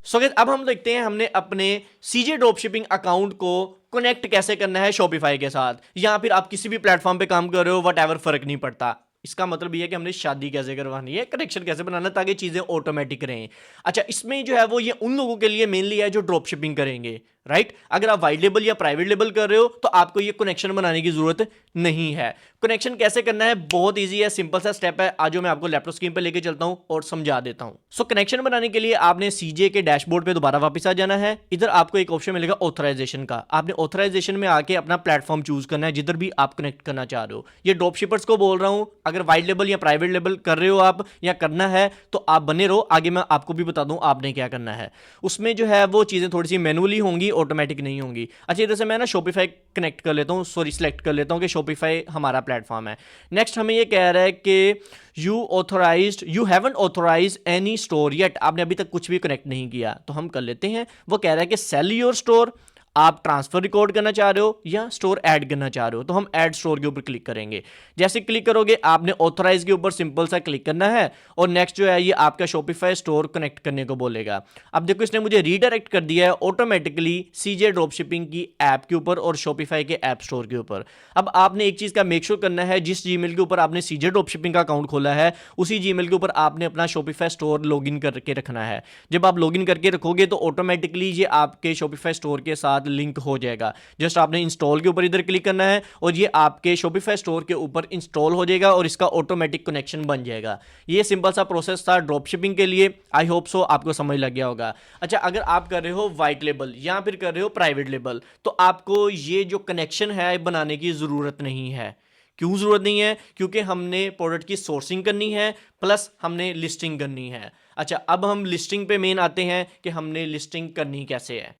सो गाइस अब हम देखते हैं हमने अपने सीजे ड्रॉप शिपिंग अकाउंट को कनेक्ट कैसे करना है शॉपिफाई के साथ, या फिर आप किसी भी प्लेटफॉर्म पे काम कर रहे हो, वट फर्क नहीं पड़ता। इसका मतलब ये है कि हमने शादी कैसे करवानी है, कनेक्शन कैसे बनाना ताकि चीजें ऑटोमेटिक रहें। अच्छा, इसमें जो है वो ये उन लोगों के लिए मेनली है जो ड्रॉप शिपिंग करेंगे, राइट। अगर आप वाइट लेबल या प्राइवेट लेबल कर रहे हो तो आपको ये कनेक्शन बनाने की जरूरत नहीं है। कनेक्शन कैसे करना है, बहुत ईजी है, सिंपल सा स्टेप है। आज मैं आपको लैपटॉप स्क्रीन पे लेके चलता हूं और समझा देता हूं। सो कनेक्शन बनाने के लिए आपने सीजे के डैशबोर्ड पे दोबारा वापस आ जाना है। इधर आपको एक ऑप्शन मिलेगा ऑथराइजेशन का। आपने ऑथराइजेशन में आके अपना प्लेटफॉर्म चूज करना है जिधर भी आप कनेक्ट करना चाह रहे हो। ये ड्रॉप शिपर्स को बोल रहा हूं, अगर वाइट लेबल या प्राइवेट लेबल कर रहे हो आप या करना है तो आप बने रहो, आगे मैं आपको भी बता दूं आपने क्या करना है। उसमें जो है वो चीजें थोड़ी सी मैनुअली होंगी, ऑटोमेटिक नहीं होंगी। अच्छा, इधर से मैं ना शॉपिफाई कनेक्ट कर लेता हूं, सॉरी सिलेक्ट कर लेता हूं कि शॉपिफाई हमारा प्लेटफॉर्म है। नेक्स्ट हमें ये कह रहा है कि you haven't authorized any store yet, आपने अभी तक कुछ भी कनेक्ट नहीं किया, तो हम कर लेते हैं। वो कह रहा है कि सेल योर स्टोर, आप ट्रांसफर रिकॉर्ड करना चाह रहे हो या स्टोर ऐड करना चाह रहे हो, तो हम ऐड स्टोर के ऊपर क्लिक करेंगे। जैसे क्लिक करोगे आपने ऑथराइज के ऊपर सिंपल सा क्लिक करना है और नेक्स्ट जो है ये आपका शॉपिफाई स्टोर कनेक्ट करने को बोलेगा। अब देखो इसने मुझे रीडायरेक्ट कर दिया है ऑटोमेटिकली सीजे ड्रॉप शिपिंग की ऐप के ऊपर और शॉपिफाई के ऐप स्टोर के ऊपर। अब आपने एक चीज का मेक श्योर करना है, जिस जीमेल के ऊपर आपने सीजे ड्रॉप शिपिंग का अकाउंट खोला है उसी जीमेल के ऊपर आपने अपना शॉपिफाई स्टोर लॉगिन करके रखना है। जब आप लॉगिन करके रखोगे तो ऑटोमेटिकली ये आपके शॉपिफाई स्टोर के साथ लिंक हो जाएगा। जस्ट आपने इंस्टॉल के ऊपर इधर क्लिक करना है और ये आपके शॉपिफाई स्टोर के ऊपर इंस्टॉल हो जाएगा और इसका ऑटोमेटिक कनेक्शन बन जाएगा। ये सिंपल सा प्रोसेस था ड्रॉप शिपिंग के लिए। आई होप सो आपको समझ लग गया होगा। अच्छा, अगर आप कर रहे हो वाइट लेबल या फिर कर रहे हो प्राइवेट लेबल तो आपको ये जो कनेक्शन है बनाने की जरूरत नहीं है। क्यों जरूरत नहीं है? क्योंकि हमने प्रोडक्ट की सोर्सिंग करनी है प्लस हमने लिस्टिंग करनी है। अच्छा, अब हम लिस्टिंग पे मेन आते हैं कि हमने लिस्टिंग करनी कैसे है।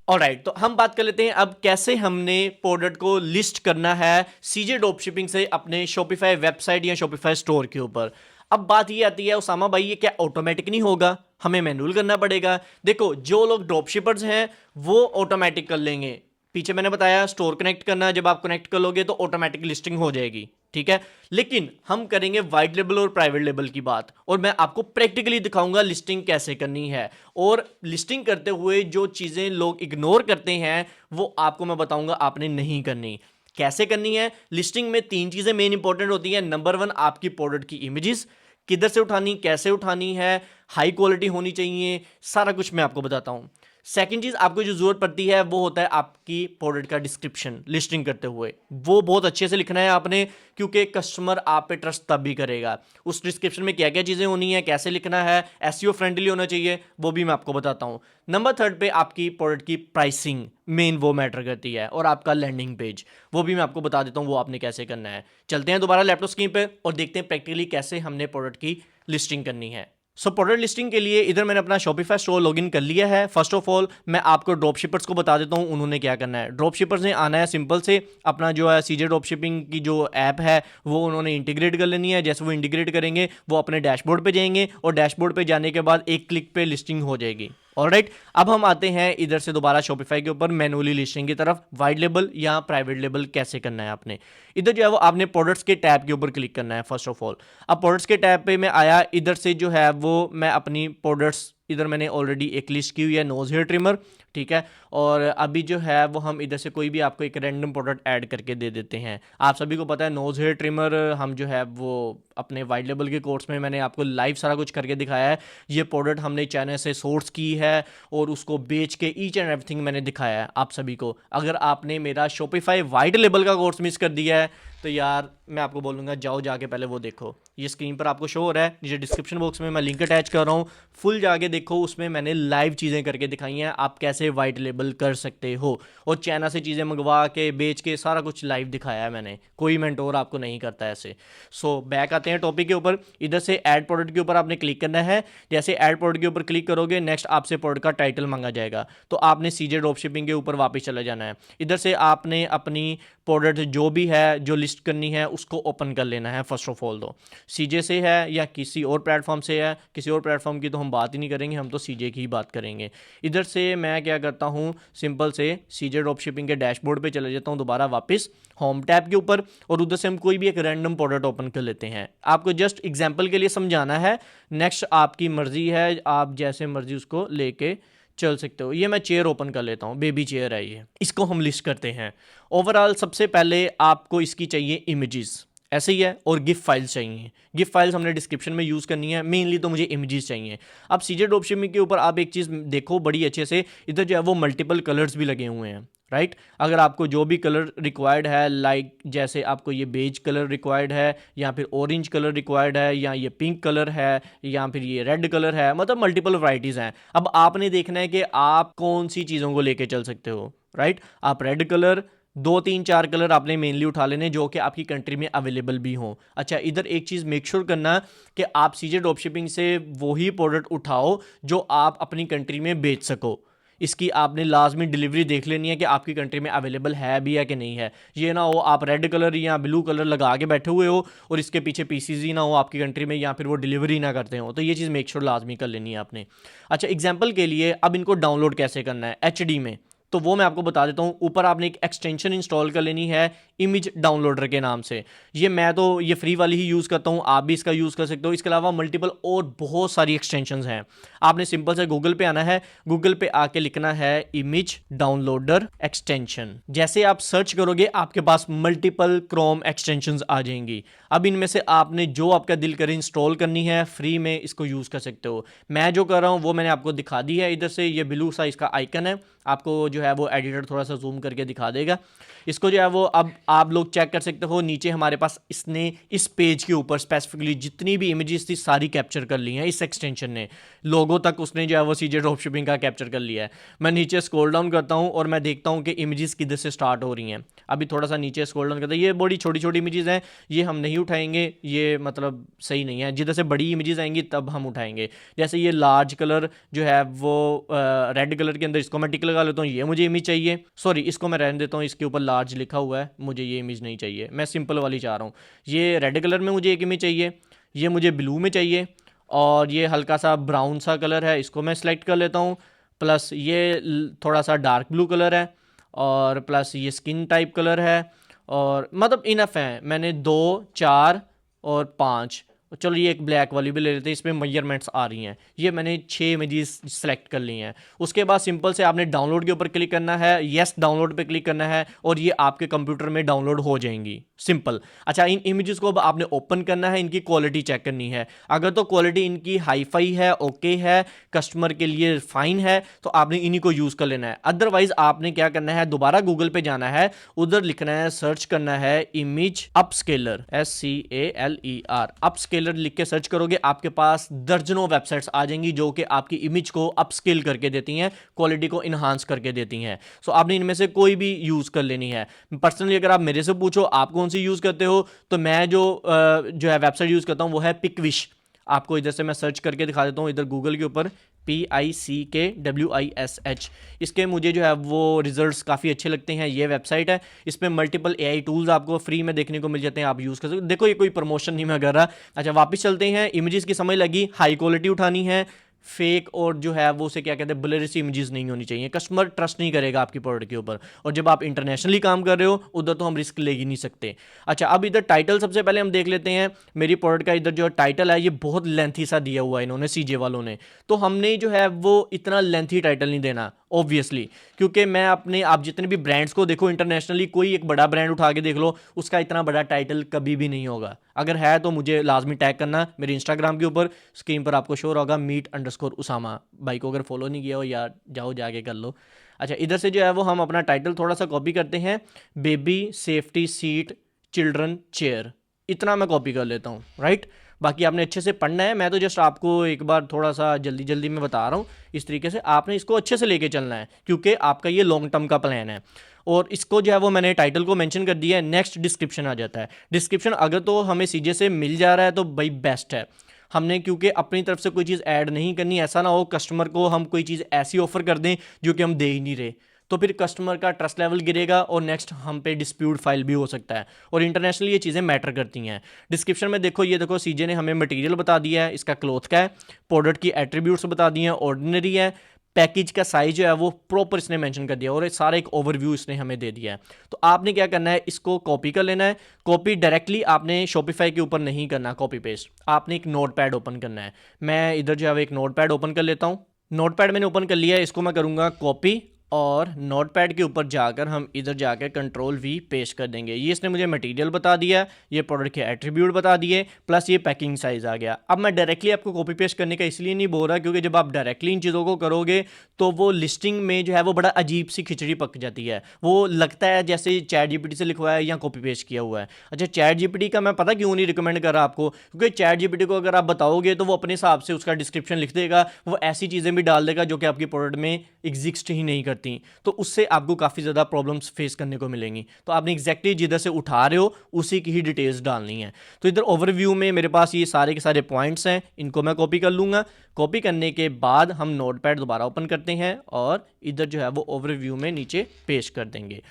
ऑलराइट, तो हम बात कर लेते हैं अब कैसे हमने प्रोडक्ट को लिस्ट करना है सीजे ड्रॉप शिपिंग से अपने शॉपिफाई वेबसाइट या शॉपिफाई स्टोर के ऊपर। अब बात ये आती है उसामा भाई, ये क्या ऑटोमेटिक नहीं होगा, हमें मैनुअल करना पड़ेगा? देखो, जो लोग ड्रॉप शिपर्स हैं वो ऑटोमेटिक कर लेंगे। पीछे मैंने बताया स्टोर कनेक्ट करना, जब आप कनेक्ट कर लोगे तो ऑटोमेटिक लिस्टिंग हो जाएगी, ठीक है। लेकिन हम करेंगे वाइट लेबल और प्राइवेट लेबल की बात और मैं आपको प्रैक्टिकली दिखाऊंगा लिस्टिंग कैसे करनी है। और लिस्टिंग करते हुए जो चीज़ें लोग इग्नोर करते हैं वो आपको मैं बताऊंगा आपने नहीं करनी। कैसे करनी है लिस्टिंग में? 3 चीज़ें मेन इंपॉर्टेंट होती हैं। नंबर 1, आपकी प्रोडक्ट की इमेजेस, किधर से उठानी, कैसे उठानी है, हाई क्वालिटी होनी चाहिए, सारा कुछ मैं आपको बताता हूँ। सेकंड चीज आपको जो जरूरत पड़ती है वो होता है आपकी प्रोडक्ट का डिस्क्रिप्शन। लिस्टिंग करते हुए वो बहुत अच्छे से लिखना है आपने, क्योंकि कस्टमर आप पे ट्रस्ट तब भी करेगा। उस डिस्क्रिप्शन में क्या क्या चीजें होनी है, कैसे लिखना है, एसईओ फ्रेंडली होना चाहिए, वो भी मैं आपको बताता हूं। नंबर 3 पे आपकी प्रोडक्ट की प्राइसिंग मेन वो मैटर करती है और आपका लैंडिंग पेज, वो भी मैं आपको बता देता हूं वो आपने कैसे करना है। चलते हैं दोबारा लैपटॉप स्क्रीन पे और देखते हैं प्रैक्टिकली कैसे हमने प्रोडक्ट की लिस्टिंग करनी है। सो प्रोडक्ट लिस्टिंग के लिए इधर मैंने अपना शॉपिफाई स्टोर लॉगिन कर लिया है। फर्स्ट ऑफ ऑल मैं आपको ड्रॉप शिपर्स को बता देता हूं उन्होंने क्या करना है। ड्रॉप शिपर्स ने आना है सिंपल से, अपना जो है सीजे ड्रॉप शिपिंग की जो ऐप है वो उन्होंने इंटीग्रेट कर लेनी है। जैसे वो इंटीग्रेट करेंगे वो अपने डैशबोर्ड पे जाएंगे और डैशबोर्ड पे जाने के बाद एक क्लिक पे लिस्टिंग हो जाएगी। ऑलराइट, अब हम आते हैं इधर से दोबारा शॉपिफाई के ऊपर मैनुअली लिस्टिंग की तरफ। वाइट लेबल या प्राइवेट लेबल कैसे करना है आपने, इधर जो है वो आपने प्रोडक्ट्स के टैब के ऊपर क्लिक करना है फर्स्ट ऑफ ऑल। अब प्रोडक्ट्स के टैब पे मैं आया, इधर से जो है वो मैं अपनी प्रोडक्ट्स, इधर मैंने ऑलरेडी एक लिस्ट की हुई है नोज हेयर ट्रिमर, ठीक है। और अभी जो है वो हम इधर से कोई भी आपको एक रैंडम प्रोडक्ट ऐड करके दे देते हैं। आप सभी को पता है नोज हेयर ट्रिमर हम जो है वो अपने वाइट लेबल के कोर्स में मैंने आपको लाइव सारा कुछ करके दिखाया है। ये प्रोडक्ट हमने चाइना से सोर्स की है और उसको बेच के ईच एंड एवरीथिंग मैंने दिखाया है आप सभी को। अगर आपने मेरा शॉपिफाई वाइट लेबल का कोर्स मिस कर दिया है तो यार मैं आपको बोलूँगा जाओ जाके पहले वो देखो। ये स्क्रीन पर आपको शो हो रहा है, नीचे डिस्क्रिप्शन बॉक्स में मैं लिंक अटैच कर रहा हूँ, फुल जाके देखो, उसमें मैंने लाइव चीज़ें करके दिखाई हैं आप कैसे वाइट लेबल कर सकते हो। और चाइना से चीज़ें मंगवा के बेच के सारा कुछ लाइव दिखाया है मैंने, कोई मेंटोर आपको नहीं करता ऐसे। सो बैक आते हैं टॉपिक के ऊपर। इधर से ऐड प्रोडक्ट के ऊपर आपने क्लिक करना है। जैसे ऐड प्रोडक्ट के ऊपर क्लिक करोगे नेक्स्ट आपसे प्रोडक्ट का टाइटल मांगा जाएगा, तो आपने सीजे ड्रॉप शिपिंग के ऊपर वापस चला जाना है। इधर से आपने अपनी प्रोडक्ट जो भी है जो लिस्ट करनी है उसको ओपन कर लेना है फर्स्ट ऑफ ऑल। तो सीजे से है या किसी और प्लेटफॉर्म से है, किसी और प्लेटफॉर्म की तो हम बात ही नहीं करेंगे, हम तो सीजे की ही बात करेंगे। इधर से मैं क्या करता हूँ, सिंपल से सीजे ड्रॉप शिपिंग के डैशबोर्ड पे चले जाता हूँ दोबारा वापस होम टैब के ऊपर, और उधर से हम कोई भी एक रैंडम प्रोडक्ट ओपन कर लेते हैं। आपको जस्ट एग्जांपल के लिए समझाना है, नेक्स्ट आपकी मर्जी है, आप जैसे मर्जी उसको लेके चल सकते हो। ये मैं चेयर ओपन कर लेता हूँ, बेबी चेयर है ये, इसको हम लिस्ट करते हैं। ओवरऑल सबसे पहले आपको इसकी चाहिए इमेजेस, ऐसे ही है, और गिफ फाइल्स चाहिए। गिफ फाइल्स हमने डिस्क्रिप्शन में यूज़ करनी है, मेनली तो मुझे इमेजेस चाहिए। अब सीजे ड्रॉपशिपिंग के ऊपर आप एक चीज़ देखो बड़ी अच्छे से, इधर जो है वो मल्टीपल कलर्स भी लगे हुए हैं, राइट। अगर आपको जो भी कलर रिक्वायर्ड है, लाइक जैसे आपको ये बेज कलर रिक्वायर्ड है, या फिर ऑरेंज कलर रिक्वायर्ड है, या ये पिंक कलर है, या फिर ये रेड कलर है, मतलब मल्टीपल वैरायटीज़ हैं। अब आपने देखना है कि आप कौन सी चीज़ों को लेके चल सकते हो, राइट। आप रेड कलर, 2 3 4 कलर आपने मेनली उठा लेने जो कि आपकी कंट्री में अवेलेबल भी हों। अच्छा, इधर एक चीज़ मेक श्योर करना कि आप सीजे ड्रॉपशिपिंग से वही प्रोडक्ट उठाओ जो आप अपनी कंट्री में बेच सको। इसकी आपने लाजमी डिलीवरी देख लेनी है कि आपकी कंट्री में अवेलेबल है भी या कि नहीं है। ये ना हो आप रेड कलर या ब्लू कलर लगा के बैठे हुए हो और इसके पीछे पीसीज ही ना हो आपकी कंट्री में, या फिर वो डिलीवरी ना करते हो। तो ये चीज़ मेक श्योर लाजमी कर लेनी है आपने। अच्छा, एग्जाम्पल के लिए अब इनको डाउनलोड कैसे करना है एचडी में, तो वो मैं आपको बता देता हूँ। ऊपर आपने एक एक्सटेंशन इंस्टॉल कर लेनी है इमेज डाउनलोडर के नाम से। मैं तो ये फ्री वाली ही यूज़ करता हूँ, आप भी इसका यूज़ कर सकते हो। इसके अलावा मल्टीपल और बहुत सारी एक्सटेंशंस हैं। आपने सिंपल से गूगल पे आना है, गूगल पे आके लिखना है इमेज डाउनलोडर एक्सटेंशन। जैसे आप सर्च करोगे आपके पास मल्टीपल क्रोम एक्सटेंशंस आ जाएंगी। अब इनमें से आपने जो आपका दिल करे इंस्टॉल करनी है, फ्री में इसको यूज़ कर सकते हो। मैं जो कर रहा हूँ वो मैंने आपको दिखा दी है। इधर से ये ब्लू सा इसका आइकन है, आपको जो है वो एडिटर थोड़ा सा जूम करके दिखा देगा इसको, जो है वो अब आप लोग चेक कर सकते हो। नीचे हमारे पास इसने इस पेज के ऊपर स्पेसिफिकली जितनी भी इमेजेस थी सारी कैप्चर कर ली हैं इस एक्सटेंशन ने। लोगो तक उसने जो है वो सीजे ड्रॉपशिपिंग का कैप्चर कर लिया है। मैं नीचे स्क्रॉल डाउन करता हूँ और मैं देखता हूँ कि इमेजेस किधर से स्टार्ट हो रही हैं। अभी थोड़ा सा नीचे स्क्रॉल डाउन करता है, ये बड़ी छोटी छोटी इमेजेस हैं, ये हम नहीं उठाएंगे, ये मतलब सही नहीं है। जिधर से बड़ी इमेजेस आएंगी तब हम उठाएंगे। जैसे ये लार्ज कलर जो है वो रेड कलर के अंदर, इसको मैं टिक लगा लेता हूँ, ये मुझे इमेज चाहिए। सॉरी, इसको मैं रहने देता हूँ, इसके ऊपर लार्ज लिखा हुआ है, मुझे ये इमेज नहीं चाहिए, मैं सिंपल वाली चाह रहा हूँ। ये रेड कलर में मुझे एक इमेज चाहिए, ये मुझे ब्लू में चाहिए, और ये हल्का सा ब्राउन सा कलर है, इसको मैं सेलेक्ट कर लेता हूँ। प्लस ये थोड़ा सा डार्क ब्लू कलर है, और प्लस ये स्किन टाइप कलर है, और मतलब इनफ है। मैंने 2 4 और 5, चलो ये एक ब्लैक वाली भी ले लेते हैं, इसमें मेजरमेंट्स आ रही हैं। ये मैंने 6 इमेजेस सेलेक्ट कर ली हैं। उसके बाद सिंपल से आपने डाउनलोड के ऊपर क्लिक करना है, येस डाउनलोड पे क्लिक करना है, और ये आपके कंप्यूटर में डाउनलोड हो जाएंगी, सिंपल। अच्छा, इन इमेजेस को अब आपने ओपन करना है, इनकी क्वालिटी चेक करनी है। अगर तो क्वालिटी इनकी हाई फाई है, ओके है, कस्टमर के लिए फाइन है, तो आपने इन्हीं को यूज़ कर लेना है। अदरवाइज आपने क्या करना है, दोबारा गूगल पे जाना है, उधर लिखना है, सर्च करना है इमेज अपस्केलर, SCALER, अपस्केलर लिख के सर्च करोगे, आपके पास दर्जनों वेबसाइट्स आ जाएंगी जो कि आपकी इमेज को अपस्केल करके देती हैं, क्वालिटी को इनहांस करके देती हैं। सो आपने इनमें से कोई भी यूज़ कर लेनी है। पर्सनली अगर आप मेरे से पूछो आप कौन सी यूज़ करते हो, तो मैं जो है वेबसाइट यूज़ करता हूँ वो है पिकविश। आपको इधर से मैं सर्च करके दिखा देता हूँ, इधर गूगल के ऊपर PICKWISH, इसके मुझे जो है वो रिजल्ट्स काफ़ी अच्छे लगते हैं। ये वेबसाइट है, इसमें मल्टीपल AI टूल्स आपको फ्री में देखने को मिल जाते हैं, आप यूज़ कर सकते हो। देखो ये कोई प्रमोशन नहीं मैं कर रहा। अच्छा, वापस चलते हैं, इमेजेस की समझ लगी, हाई क्वालिटी उठानी है, फेक और जो है वो उसे क्या कहते हैं ब्लरी सी इमेजेस नहीं होनी चाहिए। कस्टमर ट्रस्ट नहीं करेगा आपकी प्रोडक्ट के ऊपर, और जब आप इंटरनेशनली काम कर रहे हो उधर तो हम रिस्क ले ही नहीं सकते। अच्छा, अब इधर टाइटल सबसे पहले हम देख लेते हैं। मेरी प्रोडक्ट का इधर जो टाइटल है ये बहुत लेंथी सा दिया हुआ है इन्होंने, सीजे वालों ने, तो हमने जो है वो इतना लेंथी टाइटल नहीं देना ऑब्वियसली, क्योंकि मैं अपने, आप जितने भी ब्रांड्स को देखो इंटरनेशनली, कोई एक बड़ा ब्रांड उठा के देख लो, उसका इतना बड़ा टाइटल कभी भी नहीं होगा। अगर है तो मुझे लाजमी टैग करना मेरे इंस्टाग्राम के ऊपर, स्क्रीन पर आपको शो होगा meet_Usama। भाई को अगर फॉलो नहीं किया हो यार, जाओ जाके कर लो। अच्छा, इधर से जो है वो हम अपना टाइटल थोड़ा सा कॉपी करते हैं, baby safety seat children chair, इतना मैं कॉपी कर लेता हूँ, राइट। बाकी आपने अच्छे से पढ़ना है, मैं तो जस्ट आपको एक बार थोड़ा सा जल्दी जल्दी में बता रहा हूँ। इस तरीके से आपने इसको अच्छे से लेके चलना है, क्योंकि आपका ये लॉन्ग टर्म का प्लान है। और इसको जो है वो मैंने टाइटल को मेंशन कर दिया है। नेक्स्ट डिस्क्रिप्शन आ जाता है। डिस्क्रिप्शन अगर तो हमें सीजे से मिल जा रहा है तो भाई बेस्ट है। हमने क्योंकि अपनी तरफ से कोई चीज़ ऐड नहीं करनी, ऐसा ना हो कस्टमर को हम कोई चीज़ ऐसी ऑफर कर दें जो कि हम दे ही नहीं रहे, तो फिर कस्टमर का ट्रस्ट लेवल गिरेगा और नेक्स्ट हम पे डिस्प्यूट फाइल भी हो सकता है। और इंटरनेशनली ये चीज़ें मैटर करती हैं। डिस्क्रिप्शन में देखो, ये देखो सीजे ने हमें मटेरियल बता दिया है, इसका क्लॉथ का है, प्रोडक्ट की एट्रीब्यूट्स बता दिए हैं, ऑर्डिनरी है, पैकेज का साइज जो है वो प्रॉपर इसने मेंशन कर दिया और ये सारा एक ओवरव्यू इसने हमें दे दिया है। तो आपने क्या करना है, इसको कॉपी कर लेना है। कॉपी डायरेक्टली आपने शॉपिफाई के ऊपर नहीं करना, कॉपी पेस्ट आपने एक नोटपैड ओपन करना है। मैं इधर जो है वो एक नोटपैड ओपन कर लेता हूँ। नोटपैड मैंने ओपन कर लिया है, इसको मैं करूँगा कॉपी और नोटपैड के ऊपर जाकर हम इधर जाकर कंट्रोल वी पेस्ट कर देंगे। ये इसने मुझे मटेरियल बता दिया, ये प्रोडक्ट के एट्रीब्यूट बता दिए, प्लस ये पैकिंग साइज आ गया। अब मैं डायरेक्टली आपको कॉपी पेस्ट करने का इसलिए नहीं बोल रहा क्योंकि जब आप डायरेक्टली इन चीज़ों को करोगे तो वो लिस्टिंग में जो है वो बड़ा अजीब सी खिचड़ी पक जाती है, वो लगता है जैसे चैट जीपीटी से लिखवाया है या कॉपी पेस्ट किया हुआ है। अच्छा, चैट जीपीटी का मैं पता क्यों नहीं रिकमेंड कर रहा आपको, क्योंकि चैट जीपीटी को अगर आप बताओगे तो वो अपने हिसाब से उसका डिस्क्रिप्शन लिख देगा, वो ऐसी चीज़ें भी डाल देगा जो कि आपकी प्रोडक्ट में एग्जिस्ट ही नहीं करती, तो उससे आपको काफ़ी ज़्यादा प्रॉब्लम्स फेस करने को मिलेंगी। तो आपने एग्जैक्टली जिधर से उठा रहे हो उसी की ही डिटेल्स डालनी है। तो इधर ओवरव्यू में मेरे पास ये सारे के सारे पॉइंट्स हैं, इनको मैं कॉपी कर लूँगा। कॉपी करने के बाद हम नोटपैड दोबारा ओपन करते हैं और इधर जो है वो ओवरव्यू में नीचे पेस्ट कर देंगे।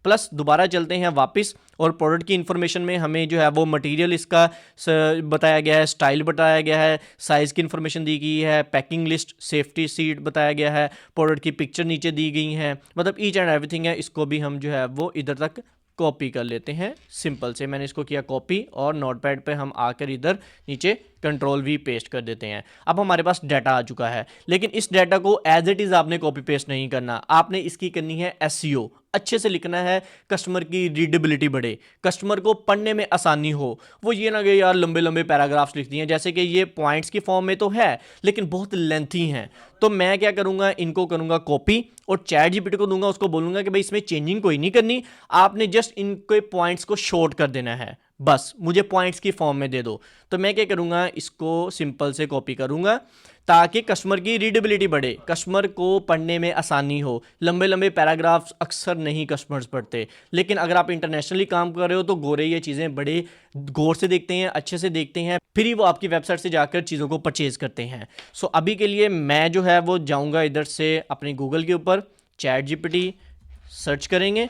प्लस दोबारा चलते हैं वापस और प्रोडक्ट की इन्फॉर्मेशन में हमें जो है वो मटेरियल इसका बताया गया है, स्टाइल बताया गया है, साइज़ की इन्फॉर्मेशन दी गई है, पैकिंग लिस्ट, सेफ्टी सीट बताया गया है, प्रोडक्ट की पिक्चर नीचे दी गई है, मतलब ईच एंड एवरीथिंग है। इसको भी हम जो है वो इधर तक कॉपी कर लेते हैं। सिंपल से मैंने इसको किया कॉपी और नोटपैड पे हम आकर इधर नीचे कंट्रोल वी पेस्ट कर देते हैं। अब हमारे पास डाटा आ चुका है, लेकिन इस डाटा को एज इट इज़ आपने कॉपी पेस्ट नहीं करना, आपने इसकी करनी है एसईओ। अच्छे से लिखना है, कस्टमर की रीडेबिलिटी बढ़े, कस्टमर को पढ़ने में आसानी हो। वो ये ना कि यार लंबे लंबे पैराग्राफ्स लिख दिए, जैसे कि ये पॉइंट्स की फॉर्म में तो है लेकिन बहुत लेंथी हैं। तो मैं क्या करूँगा, इनको करूँगा कॉपी और चैट जीपीटी को दूंगा, उसको बोलूँगा कि भाई इसमें चेंजिंग कोई नहीं करनी, आपने जस्ट इनके पॉइंट्स को शॉर्ट कर देना है, बस मुझे पॉइंट्स की फॉर्म में दे दो। तो मैं क्या करूँगा, इसको सिंपल से कॉपी करूँगा ताकि कस्टमर की रीडेबिलिटी बढ़े, कस्टमर को पढ़ने में आसानी हो। लंबे लंबे पैराग्राफ्स अक्सर नहीं कस्टमर्स पढ़ते, लेकिन अगर आप इंटरनेशनली काम कर रहे हो तो गोरे ये चीज़ें बड़े गौर से देखते हैं, अच्छे से देखते हैं, फिर ही वो आपकी वेबसाइट से जाकर चीज़ों को परचेज़ करते हैं। सो अभी के लिए मैं जो है वो जाऊँगा इधर से अपने गूगल के ऊपर, चैट जीपीटी सर्च करेंगे,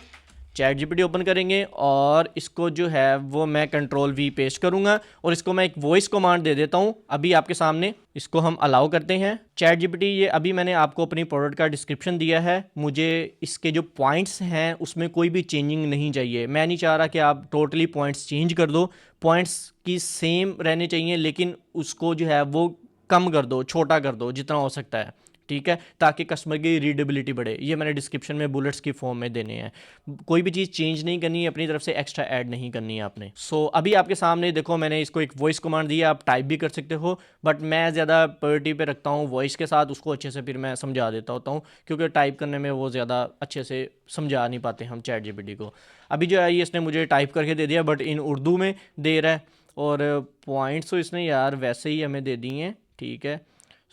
चैट जीपीटी ओपन करेंगे और इसको जो है वो मैं कंट्रोल वी पेस्ट करूंगा और इसको मैं एक वॉइस कमांड दे देता हूं अभी आपके सामने। इसको हम अलाउ करते हैं। चैट जीपीटी, ये अभी मैंने आपको अपनी प्रोडक्ट का डिस्क्रिप्शन दिया है, मुझे इसके जो पॉइंट्स हैं उसमें कोई भी चेंजिंग नहीं चाहिए। मैं नहीं चाह रहा कि आप टोटली पॉइंट्स चेंज कर दो, पॉइंट्स की सेम रहने चाहिए लेकिन उसको जो है वो कम कर दो, छोटा कर दो जितना हो सकता है, ठीक है, ताकि कस्टमर की रीडेबिलिटी बढ़े। ये मैंने डिस्क्रिप्शन में बुलेट्स की फॉर्म में देने हैं। कोई भी चीज़ चेंज नहीं करनी है, अपनी तरफ से एक्स्ट्रा ऐड नहीं करनी है आपने। सो अभी आपके सामने देखो, मैंने इसको एक वॉइस कमांड दी है, आप टाइप भी कर सकते हो, बट मैं ज़्यादा प्रायोरिटी पे रखता हूँ वॉइस के साथ, उसको अच्छे से फिर मैं समझा देता होता हूँ क्योंकि टाइप करने में वो ज़्यादा अच्छे से समझा नहीं पाते हम चैट जीपीटी को। अभी जो है ये इसने मुझे टाइप करके दे दिया, बट इन उर्दू में दे रहा है और पॉइंट्स तो इसने यार वैसे ही हमें दे दिए हैं, ठीक है।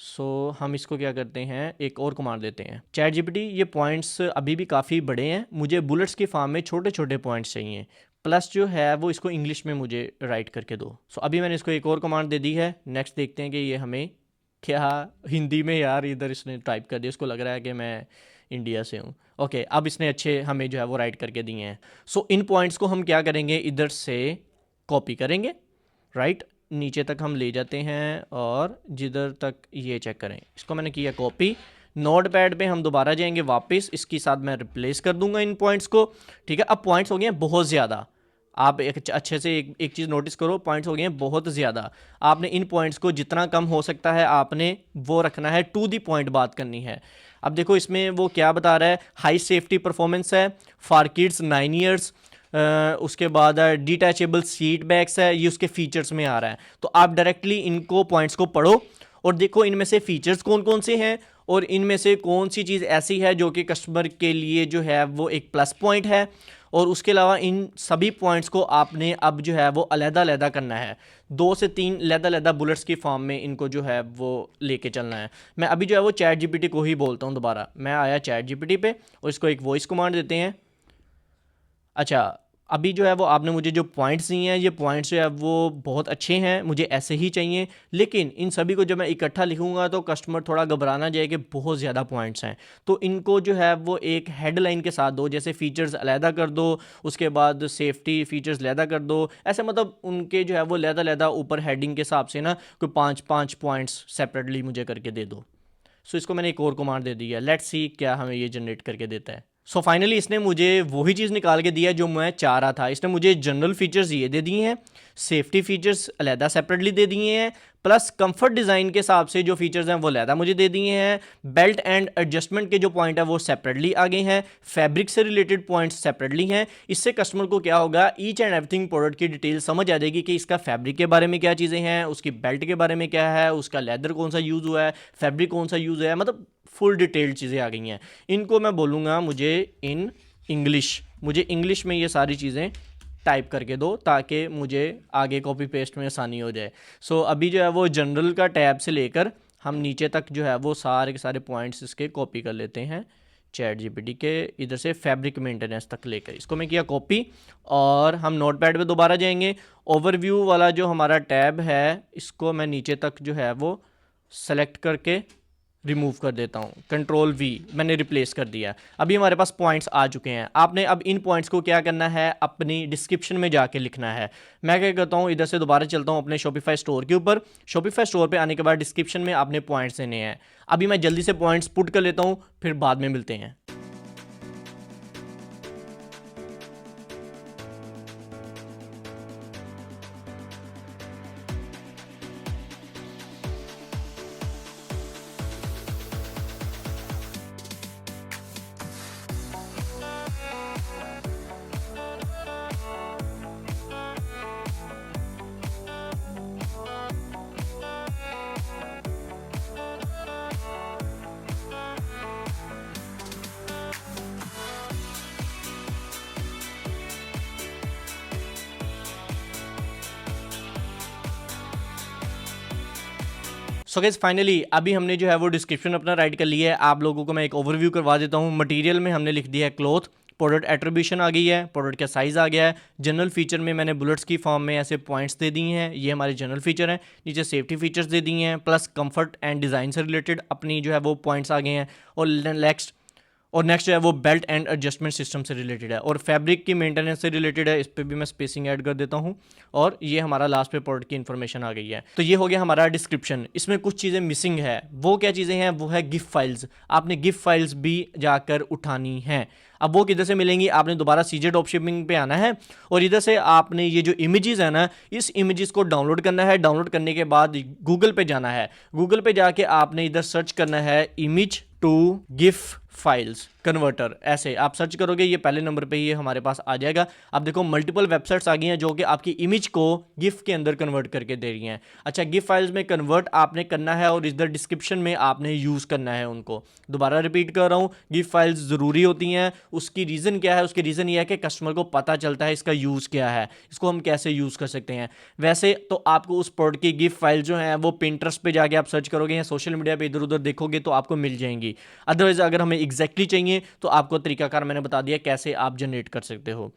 सो हम इसको क्या करते हैं, एक और कमांड देते हैं। चैट जीपीटी, ये पॉइंट्स अभी भी काफ़ी बड़े हैं, मुझे बुलेट्स की फॉर्म में छोटे छोटे पॉइंट्स चाहिए, प्लस जो है वो इसको इंग्लिश में मुझे राइट करके दो। सो अभी मैंने इसको एक और कमांड दे दी है। नेक्स्ट देखते हैं कि ये हमें क्या हिंदी में, यार इधर इसने टाइप कर दिया, इसको लग रहा है कि मैं इंडिया से हूँ। ओके, अब इसने अच्छे हमें जो है वो राइट करके दिए हैं। सो इन पॉइंट्स को हम क्या करेंगे, इधर से कॉपी करेंगे, राइट, नीचे तक हम ले जाते हैं और जिधर तक ये चेक करें, इसको मैंने किया कॉपी। नोटपैड पे हम दोबारा जाएंगे वापस, इसके साथ मैं रिप्लेस कर दूंगा इन पॉइंट्स को, ठीक है। अब पॉइंट्स हो गए हैं बहुत ज़्यादा, आप एक अच्छे से एक चीज़ नोटिस करो, पॉइंट्स हो गए हैं बहुत ज़्यादा। आपने इन पॉइंट्स को जितना कम हो सकता है आपने वो रखना है, टू दी पॉइंट बात करनी है। अब देखो इसमें वो क्या बता रहा है, हाई सेफ्टी परफॉर्मेंस है, फॉर किड्स 9 ईयर्स, उसके बाद डिटैचेबल सीट बैग्स है, ये उसके फीचर्स में आ रहा है। तो आप डायरेक्टली इनको पॉइंट्स को पढ़ो और देखो इनमें से फीचर्स कौन कौन से हैं और इनमें से कौन सी चीज़ ऐसी है जो कि कस्टमर के लिए जो है वो एक प्लस पॉइंट है। और उसके अलावा इन सभी पॉइंट्स को आपने अब जो है वो अलग-अलग करना है, 2 से 3 अलग-अलग बुलेट्स की फॉर्म में इनको जो है वो लेके चलना है। मैं अभी जो है वो चैट जीपीटी को ही बोलता हूँ दोबारा, मैं आया चैट जीपीटी पे और इसको एक वॉइस कमांड देते हैं। अच्छा, अभी जो है वो आपने मुझे जो पॉइंट्स दिए हैं, ये पॉइंट्स जो है वो बहुत अच्छे हैं, मुझे ऐसे ही चाहिए, लेकिन इन सभी को जब मैं इकट्ठा लिखूंगा तो कस्टमर थोड़ा घबराना जाए कि बहुत ज़्यादा पॉइंट्स हैं। तो इनको जो है वो एक हेडलाइन के साथ दो, जैसे फ़ीचर्स अलहदा कर दो, उसके बाद सेफ्टी फ़ीचर्स अलहदा कर दो, ऐसे मतलब उनके जो है वो अलहदा ऊपर हेडिंग के हिसाब से ना कोई 5-5 पॉइंट्स सेपरेटली मुझे करके दे दो। सो इसको मैंने एक और कमांड दे दी है, लेट्स सी क्या हमें ये जनरेट करके देता है। सो फाइनली इसने मुझे वही चीज़ निकाल के दिया जो मैं चाह रहा था। इसने मुझे जनरल फीचर्स ये दे दिए हैं, सेफ्टी फीचर्स अलहदा सेपरेटली दे दिए हैं, प्लस कंफर्ट डिज़ाइन के हिसाब से जो फीचर्स हैं वो अलहदा मुझे दे दिए हैं, बेल्ट एंड एडजस्टमेंट के जो पॉइंट है वो सेपरेटली आ गए हैं, फैब्रिक से रिलेटेड पॉइंट्स सेपरेटली हैं। इससे कस्टमर को क्या होगा, ईच एंड एवरीथिंग प्रोडक्ट की डिटेल समझ आ जाएगी कि इसका फैब्रिक के बारे में क्या चीज़ें हैं, उसकी बेल्ट के बारे में क्या है, उसका लेदर कौन सा यूज़ हुआ है, फैब्रिक कौन सा यूज़ है, मतलब फुल डिटेल्ड चीज़ें आ गई हैं। इनको मैं बोलूँगा मुझे इन इंग्लिश, मुझे इंग्लिश में ये सारी चीज़ें टाइप करके दो ताकि मुझे आगे कॉपी पेस्ट में आसानी हो जाए। सो अभी जो है वो जनरल का टैब से लेकर हम नीचे तक जो है वो सारे के सारे पॉइंट्स इसके कॉपी कर लेते हैं चैट जीपीटी के इधर से फैब्रिक मेंटेनेंस तक लेकर। इसको मैं किया कॉपी और हम नोटपैड पे दोबारा जाएंगे। ओवरव्यू वाला जो हमारा टैब है इसको मैं नीचे तक जो है वो सेलेक्ट करके रिमूव कर देता हूँ, कंट्रोल वी मैंने रिप्लेस कर दिया। अभी हमारे पास पॉइंट्स आ चुके हैं। आपने अब इन पॉइंट्स को क्या करना है, अपनी डिस्क्रिप्शन में जाके लिखना है। मैं क्या करता हूँ, इधर से दोबारा चलता हूँ अपने शॉपिफाई स्टोर के ऊपर। शॉपिफाई स्टोर पे आने के बाद डिस्क्रिप्शन में आपने पॉइंट्स देने हैं। अभी मैं जल्दी से पॉइंट्स पुट कर लेता हूँ, फिर बाद में मिलते हैं। सो गाइस फाइनली अभी हमने जो है वो डिस्क्रिप्शन अपना राइट कर लिया है। आप लोगों को मैं एक ओवरव्यू करवा देता हूँ। मटेरियल में हमने लिख दिया है क्लॉथ, प्रोडक्ट एट्रीब्यूशन आ गई है, प्रोडक्ट का साइज़ आ गया है। जनरल फीचर में मैंने बुलेट्स की फॉर्म में ऐसे पॉइंट्स दे दिए हैं, ये हमारे जनरल फीचर हैं। नीचे सेफ्टी फीचर्स दे दिए हैं, प्लस कंफर्ट एंड डिज़ाइन से रिलेटेड अपनी जो है वो पॉइंट्स आ गए हैं। और नेक्स्ट जो है वो बेल्ट एंड एडजस्टमेंट सिस्टम से रिलेटेड है और फैब्रिक की मेंटेनेंस से रिलेटेड है। इस पर भी मैं स्पेसिंग ऐड कर देता हूँ और ये हमारा लास्ट पे प्रोडक्ट की इन्फॉर्मेशन आ गई है। तो ये हो गया हमारा डिस्क्रिप्शन। इसमें कुछ चीज़ें मिसिंग है, वो क्या चीज़ें हैं, वो है गिफ फाइल्स। आपने गिफ फाइल्स भी जाकर उठानी हैं। अब वो किधर से मिलेंगी, आपने दोबारा सीजे ड्रॉपशिपिंग पे आना है और इधर से आपने ये जो इमेजेस है ना, इस इमेजेस को डाउनलोड करना है। डाउनलोड करने के बाद गूगल पे जाना है। गूगल पे जाके आपने इधर सर्च करना है image to gif files converter. ऐसे आप सर्च करोगे, ये पहले नंबर पे ये हमारे पास आ जाएगा। अब देखो मल्टीपल वेबसाइट्स आ गई हैं जो कि आपकी इमेज को गिफ के अंदर कन्वर्ट करके दे रही हैं। अच्छा, गिफ फाइल्स में कन्वर्ट आपने करना है और इधर डिस्क्रिप्शन में आपने यूज़ करना है उनको। दोबारा रिपीट कर रहा हूँ, गिफ फाइल्स ज़रूरी होती हैं। उसकी रीज़न क्या है, उसकी रीज़न ये है कि कस्टमर को पता चलता है इसका यूज़ क्या है, इसको हम कैसे यूज़ कर सकते हैं। वैसे तो आपको उस प्रोडक्ट की गिफ फाइल जो है वो पिंटरेस्ट पे जाके आप सर्च करोगे या सोशल मीडिया पे इधर उधर देखोगे तो आपको मिल जाएंगी। अदरवाइज अगर हमें एग्जैक्टली चाहिए तो आपको तरीकाकार मैंने बता दिया कैसे आप जनरेट कर सकते हो।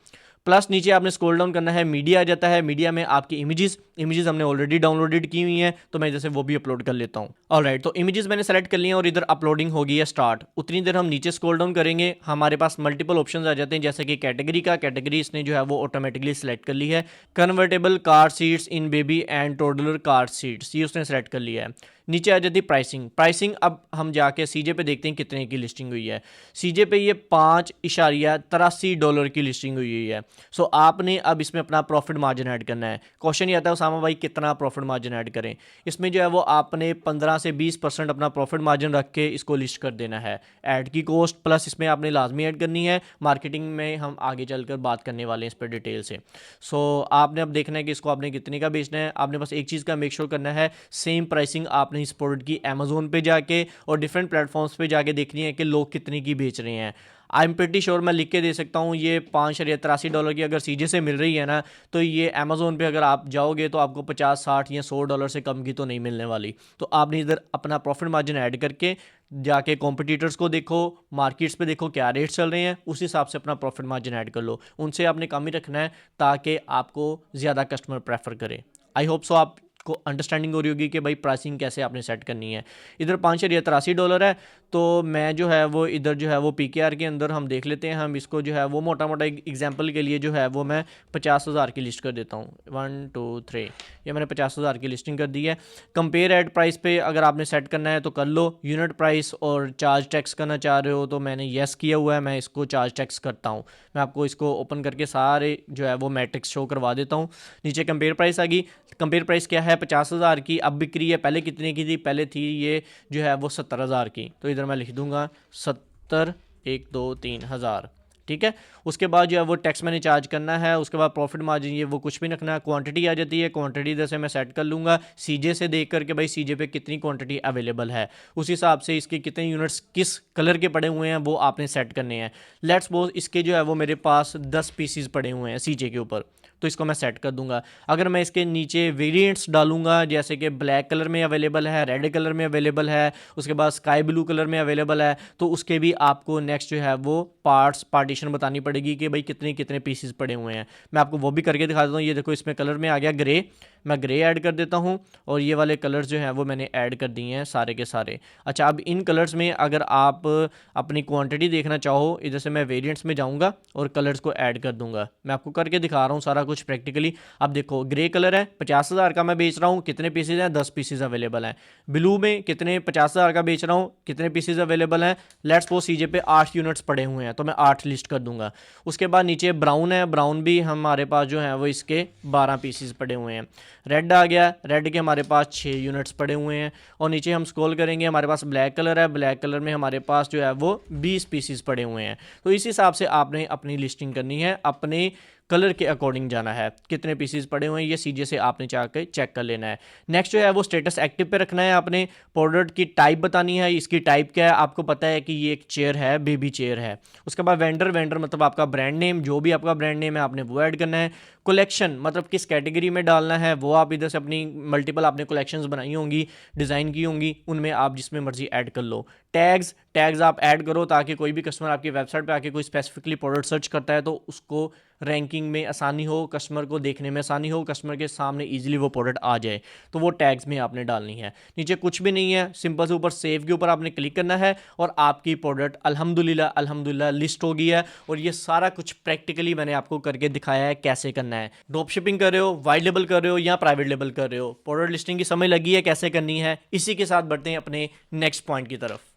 प्लस नीचे आपने स्क्रॉल डाउन करना है, मीडिया आ जाता है। मीडिया में आपकी इमेजेस हमने ऑलरेडी डाउनलोडेड की हुई हैं तो मैं इधर से वो भी अपलोड कर लेता हूँ। ऑलराइट, तो इमेजेस मैंने सेलेक्ट कर लिए हैं और इधर अपलोडिंग हो गई है स्टार्ट। उतनी देर हम नीचे स्क्रॉल डाउन करेंगे, हमारे पास मल्टीपल ऑप्शंस आ जाते हैं जैसे कि कैटेगरी इसने जो है वो ऑटोमेटिकली सेलेक्ट कर ली है। Convertible car seats in baby and toddler car seats, ये उसने सेलेक्ट कर लिया है। नीचे आ जाती प्राइसिंग अब हम जाके सीजे पे देखते हैं कितने की लिस्टिंग हुई है। सीजे पे ये $5.83 की लिस्टिंग हुई है। सो आपने अब इसमें अपना प्रॉफिट मार्जिन ऐड करना है। क्वेश्चन ये आता है उसामा भाई कितना प्रॉफिट मार्जिन ऐड करें। इसमें जो है वो आपने 15 से 20% अपना प्रॉफिट मार्जिन रख के इसको लिस्ट कर देना है। ऐड की कॉस्ट प्लस इसमें आपने लाजमी ऐड करनी है। मार्केटिंग में हम आगे चलकर बात करने वाले हैं इस पर डिटेल से। सो आपने अब देखना है कि इसको आपने कितने का बेचना है। आपने बस एक चीज़ का मेक श्योर करना है, सेम प्राइसिंग आपने इस प्रोडक्ट की अमेजोन पे जाके और डिफरेंट प्लेटफॉर्म्स पे जाके देखनी है कि लोग कितने की बेच रहे हैं। आई एम प्रिटी श्योर, मैं लिख के दे सकता हूँ, ये $5.83 की अगर सीजे से मिल रही है ना तो ये अमेजोन पे अगर आप जाओगे तो आपको 50, 60 या $100 से कम की तो नहीं मिलने वाली। तो आपने इधर अपना प्रॉफिट मार्जिन ऐड करके जाके कॉम्पिटिटर्स को देखो, मार्केट्स पे देखो क्या रेट चल रहे हैं, उस हिसाब से अपना प्रॉफिट मार्जिन ऐड कर लो। उनसे आपने कम ही रखना है ताकि आपको ज़्यादा कस्टमर प्रेफर करें। आई होप सो आप आपको अंडरस्टैंडिंग हो रही होगी कि भाई प्राइसिंग कैसे आपने सेट करनी है। इधर $5.83 है, तो मैं जो है वो इधर जो है वो PKR के अंदर हम देख लेते हैं। हम इसको जो है वो मोटा मोटा एग्जाम्पल के लिए जो है वो मैं 50,000 की लिस्ट कर देता हूँ। 1 2 3 ये मैंने 50,000 की लिस्टिंग कर दी है। कंपेयर एड प्राइस पे अगर आपने सेट करना है तो कर लो। यूनिट प्राइस और चार्ज टैक्स करना चाह रहे हो तो मैंने येस किया हुआ है, मैं इसको चार्ज टैक्स करता हूँ। मैं आपको इसको ओपन करके सारे जो है वो मैट्रिक्स शो करवा देता हूँ। नीचे कंपेयर प्राइस आ गई। कंपेयर प्राइस क्या है 50,000 की, अब बिक्री है पहले कितने की थी, पहले थी ये जो है वो 70,000 की, तो इधर मैं लिख दूंगा 70 1 2 3 हज़ार, ठीक है। उसके बाद जो है वो टैक्स मैंने चार्ज करना है। उसके बाद प्रॉफिट मार्जिन ये वो कुछ भी रखना है। क्वांटिटी आ जाती है, क्वांटिटी इधर से मैं सेट कर लूँगा सीजे से देख करके, भाई सीजे पे कितनी क्वांटिटी अवेलेबल है, उस हिसाब से इसके कितने यूनिट्स किस कलर के पड़े हुए हैं वो आपने सेट करने हैं। लेट्स सपोज इसके जो है वो मेरे पास 10 पीसीज पड़े हुए हैं सीजे के ऊपर, तो इसको मैं सेट कर दूंगा। अगर मैं इसके नीचे वेरिएंट्स डालूंगा जैसे कि ब्लैक कलर में अवेलेबल है, रेड कलर में अवेलेबल है, उसके बाद स्काई ब्लू कलर में अवेलेबल है, तो उसके भी आपको नेक्स्ट जो है वो पार्टीशन बतानी पड़ेगी कि भाई कितने कितने पीसेस पड़े हुए हैं। मैं आपको वो भी करके दिखा देता हूँ। ये देखो इसमें कलर में आ गया ग्रे, मैं ग्रे ऐड कर देता हूँ और ये वाले कलर्स जो हैं वो मैंने ऐड कर दिए हैं सारे के सारे। अच्छा, अब इन कलर्स में अगर आप अपनी क्वांटिटी देखना चाहो, इधर से मैं वेरिएंट्स में जाऊँगा और कलर्स को ऐड कर दूंगा। मैं आपको करके दिखा रहा हूँ सारा कुछ प्रैक्टिकली। अब देखो ग्रे कलर है 50,000 का मैं बेच रहा हूँ, कितने पीसेज हैं 10 पीसेज अवेलेबल हैं। ब्लू में कितने 50,000 का बेच रहा हूँ, कितने पीसेज अवेलेबल हैं, लेट्स सपोज सीजे पे 8 यूनिट्स पड़े हुए हैं तो मैं 8 लिस्ट कर दूंगा। उसके बाद नीचे ब्राउन है, ब्राउन भी हमारे पास जो है वो इसके 12 पीसेज पड़े हुए हैं। रेड आ गया, रेड के हमारे पास 6 यूनिट्स पड़े हुए हैं। और नीचे हम स्क्रॉल करेंगे, हमारे पास ब्लैक कलर है, ब्लैक कलर में हमारे पास जो है वो 20 पीसेस पड़े हुए हैं। तो इस हिसाब से आपने अपनी लिस्टिंग करनी है, अपने कलर के अकॉर्डिंग जाना है। कितने पीसेस पड़े हुए हैं ये सीजे से आपने जाकर चेक कर लेना है। नेक्स्ट जो है वो स्टेटस एक्टिव पे रखना है आपने। प्रोडक्ट की टाइप बतानी है, इसकी टाइप क्या है, आपको पता है कि ये एक चेयर है, बेबी चेयर है। उसके बाद वेंडर, वेंडर मतलब आपका ब्रांड नेम, जो भी आपका ब्रांड नेम है आपने वो ऐड करना है। कलेक्शन मतलब किस कैटेगरी में डालना है वो आप इधर से अपनी मल्टीपल आपने कलेक्शंस बनाई होंगी, डिज़ाइन की होंगी, उनमें आप जिसमें मर्जी ऐड कर लो। टैग्स, टैग्स आप ऐड करो ताकि कोई भी कस्टमर आपकी वेबसाइट पे आके कोई स्पेसिफिकली प्रोडक्ट सर्च करता है तो उसको रैंकिंग में आसानी हो, कस्टमर को देखने में आसानी हो, कस्टमर के सामने इजीली वो प्रोडक्ट आ जाए, तो वो टैग्स में आपने डालनी है। नीचे कुछ भी नहीं है, सिंपल से ऊपर सेव के ऊपर आपने क्लिक करना है और आपकी प्रोडक्ट अल्हम्दुलिल्लाह अल्हम्दुलिल्लाह लिस्ट हो गई है। और ये सारा कुछ प्रैक्टिकली मैंने आपको करके दिखाया है कैसे करना है। ड्रॉप शिपिंग कर रहे हो, वाइट लेबल कर रहे हो या प्राइवेट लेबल कर रहे हो, प्रोडक्ट लिस्टिंग की समझ लगी है कैसे करनी है। इसी के साथ बढ़ते हैं अपने नेक्स्ट पॉइंट की तरफ।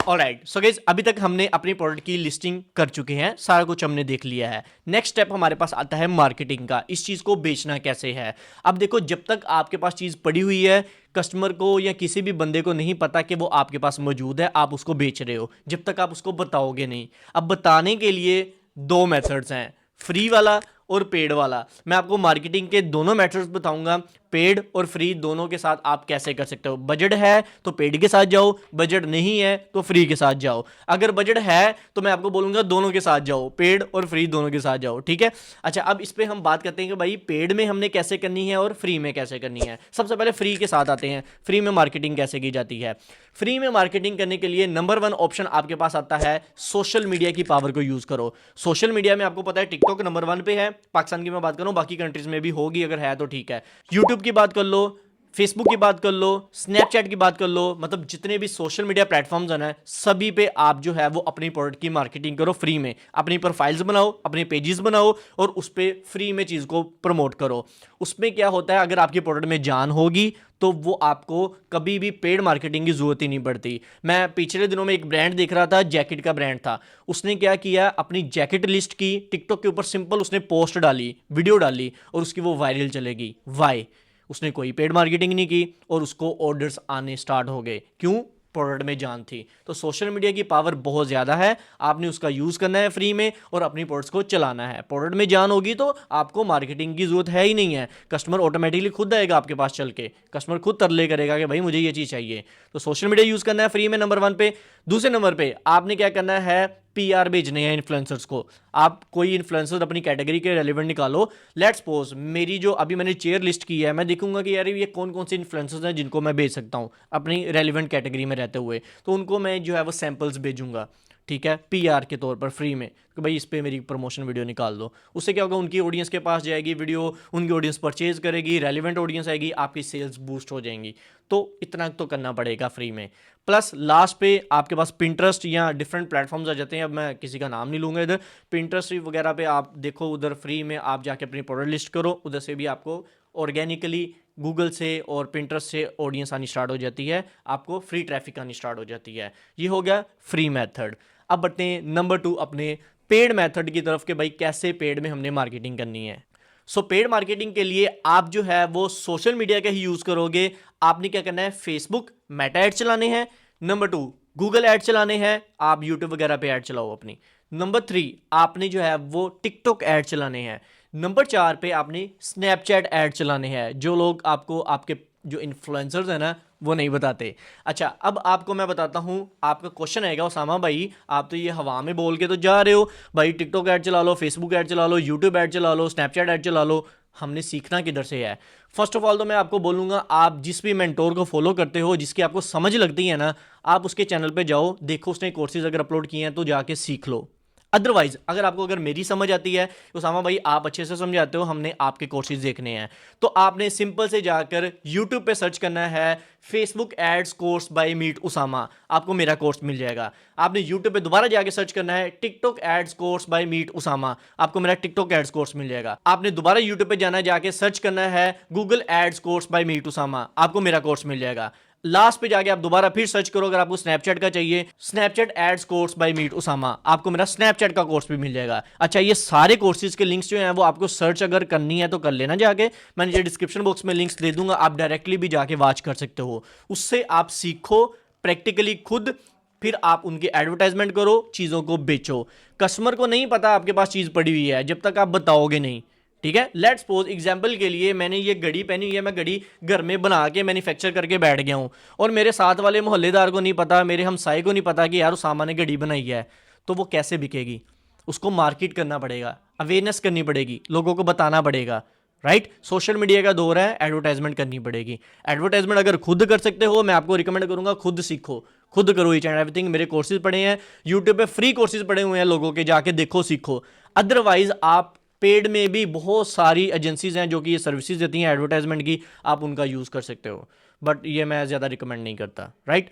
ऑलराइट, सो गाइस अभी तक हमने अपनी प्रोडक्ट की लिस्टिंग कर चुके हैं, सारा कुछ हमने देख लिया है। नेक्स्ट स्टेप हमारे पास आता है मार्केटिंग का, इस चीज को बेचना कैसे है। अब देखो, जब तक आपके पास चीज पड़ी हुई है, कस्टमर को या किसी भी बंदे को नहीं पता कि वो आपके पास मौजूद है, आप उसको बेच रहे हो, जब तक आप उसको बताओगे नहीं। अब बताने के लिए दो मेथड्स हैं, फ्री वाला और पेड वाला। मैं आपको मार्केटिंग के दोनों मेथड्स बताऊंगा, पेड और फ्री दोनों के साथ आप कैसे कर सकते हो। बजट है तो पेड के साथ जाओ, बजट नहीं है तो फ्री के साथ जाओ। अगर बजट है तो मैं आपको बोलूंगा दोनों के साथ जाओ, पेड और फ्री दोनों के साथ जाओ, ठीक है। अच्छा, अब इस पे हम बात करते हैं कि भाई पेड में हमने कैसे करनी है और फ्री में कैसे करनी है। सबसे पहले फ्री के साथ आते हैं, फ्री में मार्केटिंग कैसे की जाती है। फ्री में मार्केटिंग करने के लिए नंबर 1 ऑप्शन आपके पास आता है, सोशल मीडिया की पावर को यूज करो। सोशल मीडिया में आपको पता है टिकटॉक नंबर 1 पे है, पाकिस्तान की मैं बात करूं, बाकी कंट्रीज में भी होगी, अगर है तो ठीक है। यूट्यूब की बात कर लो, फेसबुक की बात कर लो, स्नैपचैट की बात कर लो, मतलब जितने भी सोशल मीडिया प्लेटफॉर्म्स हैं सभी पे आप जो है वो अपनी प्रोडक्ट की मार्केटिंग करो फ्री में। अपनी प्रोफाइल्स बनाओ, अपने पेजेस बनाओ और उस पर फ्री में चीज़ को प्रमोट करो। उसमें क्या होता है, अगर आपकी प्रोडक्ट में जान होगी तो वो आपको कभी भी पेड मार्केटिंग की जरूरत ही नहीं पड़ती। मैं पिछले दिनों में एक ब्रांड देख रहा था, जैकेट का ब्रांड था। उसने क्या किया, अपनी जैकेट लिस्ट की, टिकटॉक के ऊपर सिंपल उसने पोस्ट डाली, वीडियो डाली और उसकी वो वायरल चलेगी। वाई? उसने कोई पेड मार्केटिंग नहीं की और उसको ऑर्डर्स आने स्टार्ट हो गए। क्यों? प्रोडक्ट में जान थी। तो सोशल मीडिया की पावर बहुत ज़्यादा है, आपने उसका यूज़ करना है फ्री में और अपनी प्रोडक्ट्स को चलाना है। प्रोडक्ट में जान होगी तो आपको मार्केटिंग की जरूरत है ही नहीं है, कस्टमर ऑटोमेटिकली खुद आएगा आपके पास चल के, कस्टमर खुद तरले करेगा कि भाई मुझे ये चीज़ चाहिए। तो सोशल मीडिया यूज़ करना है फ्री में नंबर 1 पे। दूसरे नंबर पे आपने क्या करना है, PR भेजने हैं इन्फ्लुएंसर्स को। आप कोई इन्फ्लुएंसर अपनी कैटेगरी के रेलिवेंट निकालो। लेट्स सपोज मेरी जो अभी मैंने चेयर लिस्ट की है, मैं देखूंगा कि यार ये कौन कौन से इन्फ्लुएंसर्स हैं जिनको मैं भेज सकता हूँ अपनी रेलिवेंट कैटेगरी में रहते हुए, तो उनको मैं जो है वो सैंपल्स भेजूंगा, ठीक है, पीआर के तौर पर फ्री में कि भाई इस पे मेरी प्रमोशन वीडियो निकाल दो। उससे क्या होगा, उनकी ऑडियंस के पास जाएगी वीडियो, उनकी ऑडियंस परचेज करेगी, रेलिवेंट ऑडियंस आएगी, आपकी सेल्स बूस्ट हो जाएंगी। तो इतना तो करना पड़ेगा फ्री में। प्लस लास्ट पे आपके पास पिंटरेस्ट या डिफरेंट प्लेटफॉर्म्स आ जाते हैं, अब मैं किसी का नाम नहीं लूँगा इधर, पिंटरेस्ट वगैरह पे आप देखो, उधर फ्री में आप जाके अपनी प्रोडक्ट लिस्ट करो, उधर से भी आपको ऑर्गेनिकली गूगल से और पिंटरेस्ट से ऑडियंस आनी स्टार्ट हो जाती है, आपको फ्री ट्रैफिक आनी स्टार्ट हो जाती है। ये हो गया फ्री मेथड। अब बढ़ते हैं नंबर 2 अपने पेड मेथड की तरफ कि भाई कैसे पेड में हमने मार्केटिंग करनी है। सो पेड मार्केटिंग के लिए आप जो है वो सोशल मीडिया का ही यूज़ करोगे। आपने क्या करना है, फेसबुक मेटा ऐड चलाने हैं। नंबर 2 गूगल ऐड चलाने हैं, आप यूट्यूब वगैरह पे ऐड चलाओ अपनी। नंबर 3 आपने जो है वो टिकटॉक ऐड चलाने हैं। नंबर 4 पे आपने स्नैपचैट ऐड चलाने हैं, जो लोग आपको आपके जो इन्फ्लुएंसर्स हैं ना वो नहीं बताते। अच्छा, अब आपको मैं बताता हूँ, आपका क्वेश्चन आएगा उसामा भाई आप तो ये हवा में बोल के तो जा रहे हो, भाई टिकटॉक ऐड चला लो, फेसबुक ऐड चला लो, यूट्यूब ऐड चला लो, स्नैपचैट ऐड चला लो, हमने सीखना किधर से है? फर्स्ट ऑफ ऑल तो मैं आपको बोलूँगा, आप जिस भी मेंटोर को फॉलो करते हो, जिसकी आपको समझ लगती है ना, आप उसके चैनल पे जाओ, देखो उसने कोर्सेज अगर अपलोड किए हैं तो जाके सीख लो। अदरवाइज अगर मेरी समझ आती है, उसामा भाई आप अच्छे से समझाते हो, हमने आपके कोर्सेज देखने हैं, तो आपने सिंपल से जाकर यूट्यूब पे सर्च करना है Facebook ads course by Meet Usama, आपको मेरा कोर्स मिल जाएगा। आपने यूट्यूब पे दोबारा जाके सर्च करना है TikTok ads course by Meet Usama, आपको मेरा टिकटॉक एड्स कोर्स मिल जाएगा। आपने दोबारा यूट्यूब पे जाना है, जाके सर्च करना है Google ads course by Meet Usama, आपको मेरा कोर्स मिल जाएगा। लास्ट पे जाके आप दोबारा फिर सर्च करो, अगर आपको स्नैपचैट का चाहिए, Snapchat ads course by Meet Usama, आपको मेरा स्नैपचैट का कोर्स भी मिल जाएगा। अच्छा, ये सारे कोर्सेज के लिंक्स जो हैं वो आपको सर्च अगर करनी है तो कर लेना जाके, मैं नीचे डिस्क्रिप्शन बॉक्स में लिंक्स दे दूंगा, आप डायरेक्टली भी जाके वॉच कर सकते हो। उससे आप सीखो प्रैक्टिकली खुद, फिर आप उनकी एडवर्टाइजमेंट करो, चीज़ों को बेचो। कस्टमर को नहीं पता आपके पास चीज़ पड़ी हुई है जब तक आप बताओगे नहीं, ठीक है। लेट्स सपोज एग्जांपल के लिए मैंने ये घड़ी पहनी हुई है, मैं घड़ी घर में बना के मैन्युफैक्चर करके बैठ गया हूँ, और मेरे साथ वाले मोहल्लेदार को नहीं पता, मेरे हमसाये को नहीं पता कि यार उसामा ने घड़ी बनाई है, तो वो कैसे बिकेगी? उसको मार्केट करना पड़ेगा, अवेयरनेस करनी पड़ेगी, लोगों को बताना पड़ेगा, राइट। सोशल मीडिया का दौर है, एडवर्टाइजमेंट करनी पड़ेगी। एडवर्टाइजमेंट अगर खुद कर सकते हो, मैं आपको रिकमेंड करूंगा खुद सीखो, खुद करो ईच एंड एवरीथिंग। मेरे कोर्सेज पड़े हैं यूट्यूब पे, फ्री कोर्सेज पड़े हुए हैं लोगों के, जाके देखो सीखो। अदरवाइज आप पेड में भी बहुत सारी एजेंसीज हैं जो कि ये सर्विसेज देती हैं एडवर्टाइजमेंट की, आप उनका यूज़ कर सकते हो, बट ये मैं ज़्यादा रिकमेंड नहीं करता, राइट।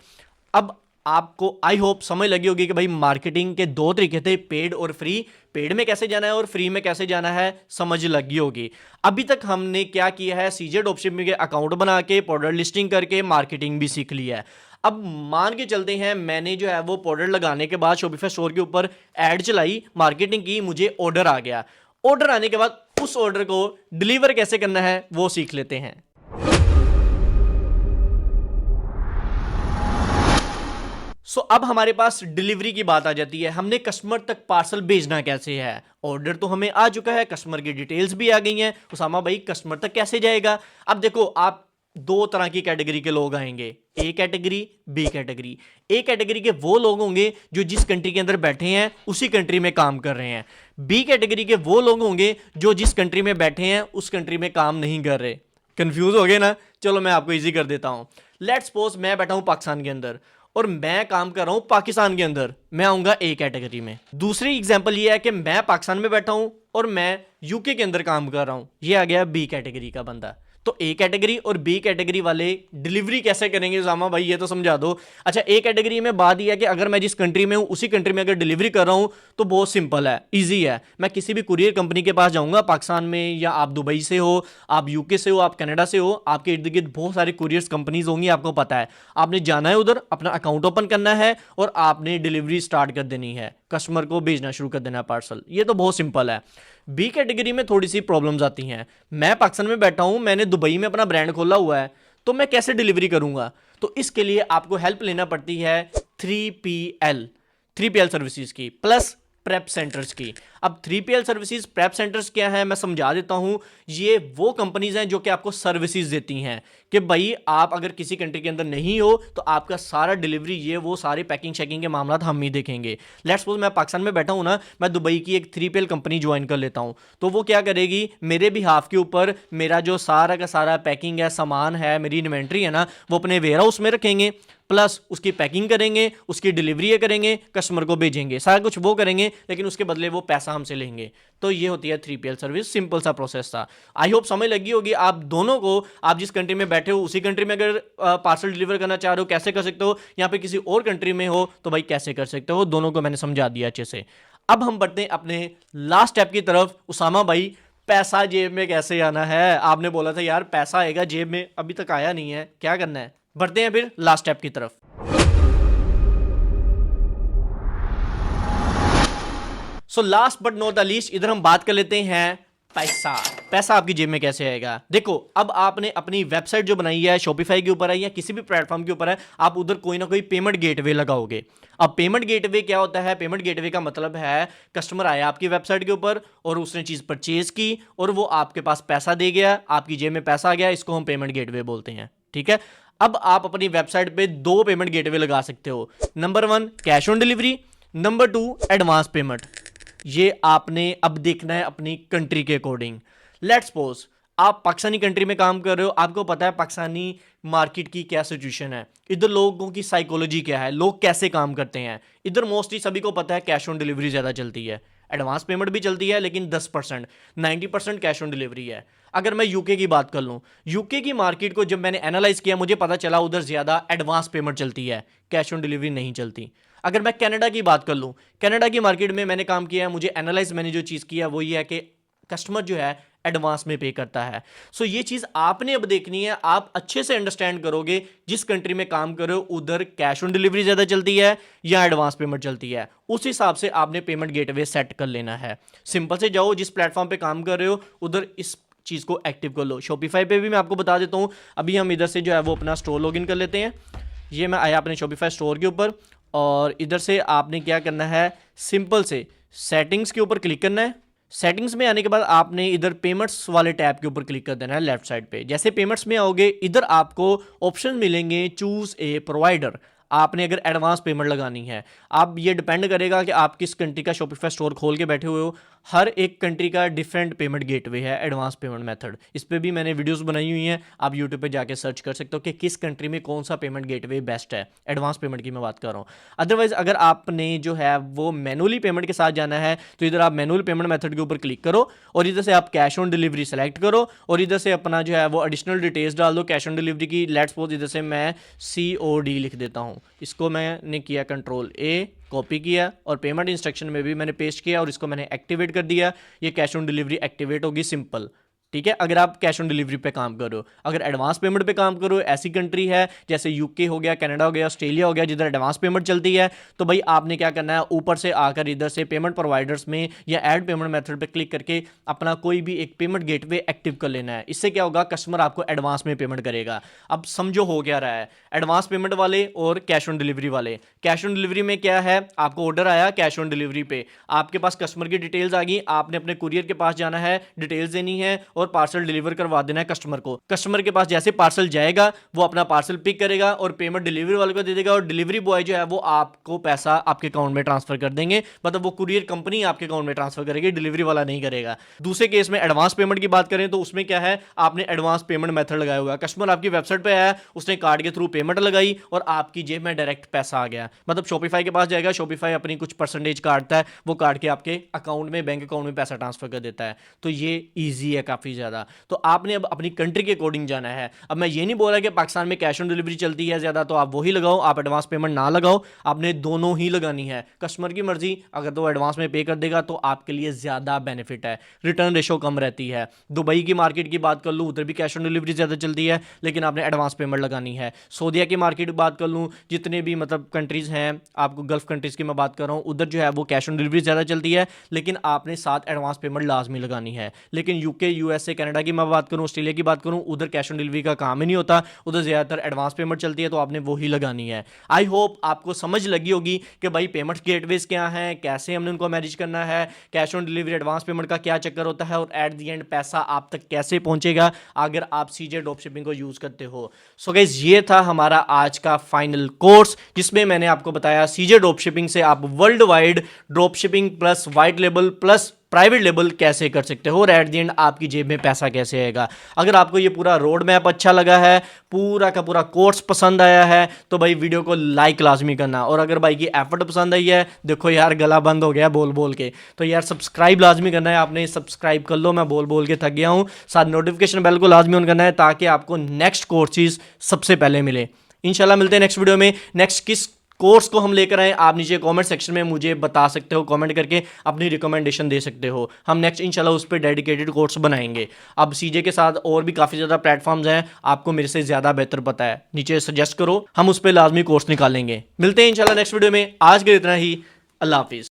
अब आपको आई होप समझ लगी होगी कि भाई मार्केटिंग के 2 तरीके थे, पेड और फ्री। पेड में कैसे जाना है और फ्री में कैसे जाना है समझ लगी होगी। अभी तक हमने क्या किया है, सीजे ड्रॉपशिपिंग के अकाउंट बना के, प्रोडक्ट लिस्टिंग करके, मार्केटिंग भी सीख लिया है। अब मान के चलते हैं मैंने जो है वो प्रोडक्ट लगाने के बाद शॉपिफाई स्टोर के ऊपर एड चलाई, मार्केटिंग की, मुझे ऑर्डर आ गया। ऑर्डर आने के बाद उस ऑर्डर को डिलीवर कैसे करना है वो सीख लेते हैं। अब हमारे पास डिलीवरी की बात आ जाती है, हमने कस्टमर तक पार्सल भेजना कैसे है। ऑर्डर तो हमें आ चुका है, कस्टमर की डिटेल्स भी आ गई हैं, उसामा भाई कस्टमर तक कैसे जाएगा? अब देखो, आप 2 तरह की कैटेगरी के लोग आएंगे, A category, B category. A category के वो लोग होंगे जो जिस कंट्री के अंदर बैठे हैं उसी कंट्री में काम कर रहे हैं। बी कैटेगरी के वो लोग होंगे जो जिस कंट्री में बैठे हैं उस कंट्री में काम नहीं कर रहे। कंफ्यूज हो गए ना? चलो मैं आपको इजी कर देता हूं। लेट्स सपोज मैं बैठा हूं पाकिस्तान के अंदर और मैं काम कर रहा हूं पाकिस्तान के अंदर, मैं आऊंगा ए कैटेगरी में। दूसरी एग्जांपल ये है कि मैं पाकिस्तान में बैठा हूं और मैं यूके के अंदर काम कर रहा हूं, ये आ गया बी कैटेगरी का बंदा। तो ए कैटेगरी और बी कैटेगरी वाले डिलीवरी कैसे करेंगे उसामा भाई, ये तो समझा दो। अच्छा, ए कैटेगरी में बात यह है कि अगर मैं जिस कंट्री में हूं उसी कंट्री में अगर डिलीवरी कर रहा हूं तो बहुत सिंपल है, इजी है। मैं किसी भी कुरियर कंपनी के पास जाऊंगा पाकिस्तान में, या आप दुबई से हो, आप यूके से हो, आप कनाडा से हो, आपके इर्द गिर्द बहुत सारे कुरियर्स कंपनीज होंगी, आपको पता है। आपने जाना है उधर, अपना अकाउंट ओपन करना है और आपने डिलीवरी स्टार्ट कर देनी है, कस्टमर को भेजना शुरू कर देना है पार्सल। ये तो बहुत सिंपल है। बी कैटेगरी में थोड़ी सी प्रॉब्लम्स आती हैं। मैं पाकिस्तान में बैठा हूं, मैंने दुबई में अपना ब्रांड खोला हुआ है, तो मैं कैसे डिलीवरी करूंगा? तो इसके लिए आपको हेल्प लेना पड़ती है 3PL सर्विसेज की, प्लस प्रेप सेंटर्स की। अब 3PL सर्विसेज प्रेप सेंटर्स क्या है मैं समझा देता हूं। ये वो कंपनीज हैं जो कि आपको सर्विसेज देती हैं कि भाई आप अगर किसी कंट्री के अंदर नहीं हो तो आपका सारा डिलीवरी ये वो सारे पैकिंग शैकिंग के मामला हम ही देखेंगे। लेट्स सपोज मैं पाकिस्तान में बैठा हूं ना, मैं दुबई की एक 3PL कंपनी ज्वाइन कर लेता हूं, तो वो क्या करेगी मेरे भी हाफ के ऊपर मेरा जो सारा का सारा पैकिंग है, सामान है, मेरी इन्वेंट्री है ना, वो अपने वेयर हाउस में रखेंगे, प्लस उसकी पैकिंग करेंगे, उसकी डिलीवरी करेंगे, कस्टमर को भेजेंगे, सारा कुछ वो करेंगे, लेकिन उसके बदले वो पैसा हमसे लेंगे। तो ये होती है 3PL सर्विस। सिंपल सा प्रोसेस था। आई होप समझ लगी होगी आप दोनों को। आप जिस कंट्री में बैठे हो उसी कंट्री में अगर पार्सल डिलीवर करना चाह रहे हो कैसे कर सकते हो, यहाँ पे किसी और कंट्री में हो तो भाई कैसे कर सकते हो, दोनों को मैंने समझा दिया अच्छे से। अब हम बढ़ते हैं अपने लास्ट स्टेप की तरफ। उसामा भाई, पैसा जेब में कैसे आना है? आपने बोला था यार पैसा आएगा जेब में, अभी तक आया नहीं है, क्या करना है? बढ़ते हैं फिर लास्ट स्टेप की तरफ। So last but not the least, इधर हम बात कर लेते हैं पैसा। पैसा आपकी जेब में कैसे आएगा? देखो, अब आपने अपनी वेबसाइट जो बनाई है, शॉपिफाई के ऊपर है या किसी भी प्लेटफॉर्म के ऊपर है, आप उधर कोई ना कोई पेमेंट गेटवे लगाओगे। अब पेमेंट गेटवे क्या होता है? पेमेंट गेटवे का मतलब है कस्टमर आया आपकी वेबसाइट के ऊपर और उसने चीज परचेज की और वो आपके पास पैसा दे गया, आपकी जेब में पैसा आ गया, इसको हम पेमेंट गेटवे बोलते हैं। ठीक है, अब आप अपनी वेबसाइट पे दो पेमेंट गेटवे लगा सकते हो। Number 1 cash on delivery, number 2 advance payment. ये आपने अब देखना है अपनी कंट्री के अकॉर्डिंग। लेट्स सपोज आप पाकिस्तानी कंट्री में काम कर रहे हो, आपको पता है पाकिस्तानी मार्केट की क्या सिचुएशन है, इधर लोगों की साइकोलॉजी क्या है, लोग कैसे काम करते हैं। इधर मोस्टली सभी को पता है कैश ऑन डिलीवरी ज़्यादा चलती है, एडवांस पेमेंट भी चलती है लेकिन 10%, 90% कैश ऑन डिलीवरी है। अगर मैं यूके की बात कर लूँ, यूके की मार्केट को जब मैंने एनालाइज किया मुझे पता चला उधर ज़्यादा एडवांस पेमेंट चलती है, कैश ऑन डिलीवरी नहीं चलती। अगर मैं कनाडा की बात कर लूँ, कनाडा की मार्केट में मैंने काम किया है, मुझे एनालाइज मैंने जो चीज़ किया वो ये है कि कस्टमर जो है एडवांस में पे करता है। सो ये चीज़ आपने अब देखनी है, आप अच्छे से अंडरस्टैंड करोगे जिस कंट्री में काम कर रहे हो उधर कैश ऑन डिलीवरी ज़्यादा चलती है या एडवांस पेमेंट चलती है, उस हिसाब से आपने पेमेंट गेटवे सेट कर लेना है। सिंपल से जाओ, जिस प्लेटफॉर्म पे काम कर रहे हो उधर इस चीज़ को एक्टिव कर लो। शॉपिफाई पे भी मैं आपको बता देता हूँ। अभी हम इधर से जो है वो अपना स्टोर लॉगिन कर लेते हैं। ये मैं आया अपने शॉपिफाई स्टोर के ऊपर और इधर से आपने क्या करना है, सिंपल से सेटिंग्स के ऊपर क्लिक करना है। सेटिंग्स में आने के बाद आपने इधर पेमेंट्स वाले टैब के ऊपर क्लिक कर देना है लेफ्ट साइड पे। जैसे पेमेंट्स में आओगे इधर आपको ऑप्शन मिलेंगे चूज ए प्रोवाइडर। आपने अगर एडवांस पेमेंट लगानी है, आप ये डिपेंड करेगा कि आप किस कंट्री का शॉपिफाई स्टोर खोल के बैठे हुए हो। हर एक कंट्री का डिफरेंट पेमेंट गेटवे है, एडवांस पेमेंट मेथड। इस पर भी मैंने वीडियोस बनाई हुई हैं, आप यूट्यूब पे जाके सर्च कर सकते हो कि किस कंट्री में कौन सा पेमेंट गेटवे बेस्ट है। एडवांस पेमेंट की मैं बात कर रहा हूँ। अदरवाइज अगर आपने जो है वो मैनुअली पेमेंट के साथ जाना है तो इधर आप मैनुअल पेमेंट मेथड के ऊपर क्लिक करो और इधर से आप कैश ऑन डिलीवरी सेलेक्ट करो और इधर से अपना जो है वो एडिशनल डिटेल्स डाल दो कैश ऑन डिलीवरी की। लेट्स सपोज इधर से मैं COD लिख देता हूँ, इसको मैंने किया कंट्रोल A, कॉपी किया और पेमेंट इंस्ट्रक्शन में भी मैंने पेस्ट किया और इसको मैंने एक्टिवेट कर दिया। ये कैश ऑन डिलीवरी एक्टिवेट होगी, सिंपल। ठीक है, अगर आप कैश ऑन डिलीवरी पे काम करो। अगर एडवांस पेमेंट पे काम करो, ऐसी कंट्री है जैसे यूके हो गया, कनाडा हो गया, ऑस्ट्रेलिया हो गया, जिधर एडवांस पेमेंट चलती है, तो भाई आपने क्या करना है, ऊपर से आकर इधर से पेमेंट प्रोवाइडर्स में या ऐड पेमेंट मेथड पे क्लिक करके अपना कोई भी एक पेमेंट गेटवे एक्टिव कर लेना है। इससे क्या होगा, कस्टमर आपको एडवांस में पेमेंट करेगा। अब समझो हो क्या रहा है, एडवांस पेमेंट वाले और कैश ऑन डिलीवरी वाले। कैश ऑन डिलीवरी में क्या है, आपको ऑर्डर आया कैश ऑन डिलीवरी पे, आपके पास कस्टमर की डिटेल्स आ गई, आपने अपने कुरियर के पास जाना है, डिटेल्स देनी है और पार्सल डिलीवर करवा देना है कस्टमर को। कस्टमर के पास जैसे पार्सल जाएगा वो अपना पार्सल पिक करेगा और पेमेंट डिलीवरी वाले को दे देगा और डिलीवरी बॉय जो है वो आपको पैसा आपके अकाउंट में ट्रांसफर कर देंगे। मतलब वो कुरियर कंपनी आपके अकाउंट में ट्रांसफर करेगी, डिलीवरी वाला नहीं करेगा। दूसरे केस में एडवांस पेमेंट की बात करें तो उसमें क्या है, आपने एडवांस पेमेंट मेथड लगाया हुआ है, कस्टमर आपकी वेबसाइट पे आया, उसने कार्ड के थ्रू पेमेंट लगाई और आपकी जेब में डायरेक्ट पैसा आ गया। मतलब शॉपिफाई के पास जाएगा, शॉपिफाई अपनी कुछ परसेंटेज काटता है, वो काट के आपके अकाउंट में, बैंक अकाउंट में पैसा ट्रांसफर कर देता है। तो ये ईजी है काफ़ी ज़्यादा। तो आपने अब अपनी कंट्री के अकॉर्डिंग जाना है। अब मैं ये नहीं बोल रहा कि पाकिस्तान में कैश ऑन डिलीवरी चलती है ज़्यादा तो आप वही लगाओ, आप एडवांस पेमेंट ना लगाओ, आपने दोनों ही लगानी है। कस्टमर की मर्जी, अगर तो एडवांस में पे कर देगा तो आपके लिए ज़्यादा बेनिफिट है, रिटर्न रेशो कम रहती है। दुबई की मार्केट की बात कर लूँ, उधर भी कैश ऑन डिलीवरी ज़्यादा चलती है लेकिन आपने एडवांस पेमेंट लगानी है। सऊदीया की मार्केट की बात कर लूँ, जितने भी मतलब कंट्रीज़ हैं, आपको गल्फ कंट्रीज़ की मैं बात कर रहा हूँ, उधर जो है वो कैश ऑन डिलीवरी ज़्यादा चलती है लेकिन आपने साथ एडवांस पेमेंट लाजमी लगानी है। लेकिन UK यूएसए कनाडा की मैं बात करूँ, ऑस्ट्रेलिया की बात करूँ, उधर कैश ऑन डिलीवरी का काम ही नहीं होता, उधर ज़्यादातर एडवांस पेमेंट चलती है, तो आपने वही लगानी है। आई होप आपको समझ लगी होगी कि भाई पेमेंट गेटवेज क्या हैं, कैसे हमने उनको मैनेज करना है, cash on delivery advance payment का क्या चक्कर होता है और एट द एंड पैसा आप तक कैसे पहुंचेगा अगर आप सीजे ड्रॉप शिपिंग को यूज़ करते हो। सो गाइस ये था हमारा आज का फाइनल कोर्स, जिसमें मैंने आपको बताया सीजे ड्रॉप शिपिंग से आप world wide drop shipping plus white label plus private label कैसे कर सकते हो और एट द एंड आपकी जेब में पैसा कैसे आएगा। अगर आपको ये पूरा रोड मैप अच्छा लगा है, पूरा का पूरा कोर्स पसंद आया है, तो भाई वीडियो को लाइक लाजमी करना। और अगर भाई की एफर्ट पसंद आई है, देखो यार गला बंद हो गया बोल बोल के, तो यार सब्सक्राइब लाजमी करना है। आपने सब्सक्राइब कर लो, मैं बोल बोल के थक गया हूँ। साथ नोटिफिकेशन बेल को लाजमी ऑन करना है ताकि आपको नेक्स्ट कोर्सेज सबसे पहले मिले। इंशाल्लाह मिलते हैं नेक्स्ट वीडियो में। नेक्स्ट किस कोर्स को हम लेकर आए आप नीचे कमेंट सेक्शन में मुझे बता सकते हो, कमेंट करके अपनी रिकमेंडेशन दे सकते हो। हम नेक्स्ट इंशाल्लाह उस पर डेडिकेटेड कोर्स बनाएंगे। अब सीजे के साथ और भी काफ़ी ज़्यादा प्लेटफॉर्म्स हैं, आपको मेरे से ज़्यादा बेहतर पता है, नीचे सजेस्ट करो, हम उस पर लाजमी कोर्स निकालेंगे। मिलते हैं इंशाल्लाह नेक्स्ट वीडियो में। आज के इतना ही, अल्लाह हाफिज़।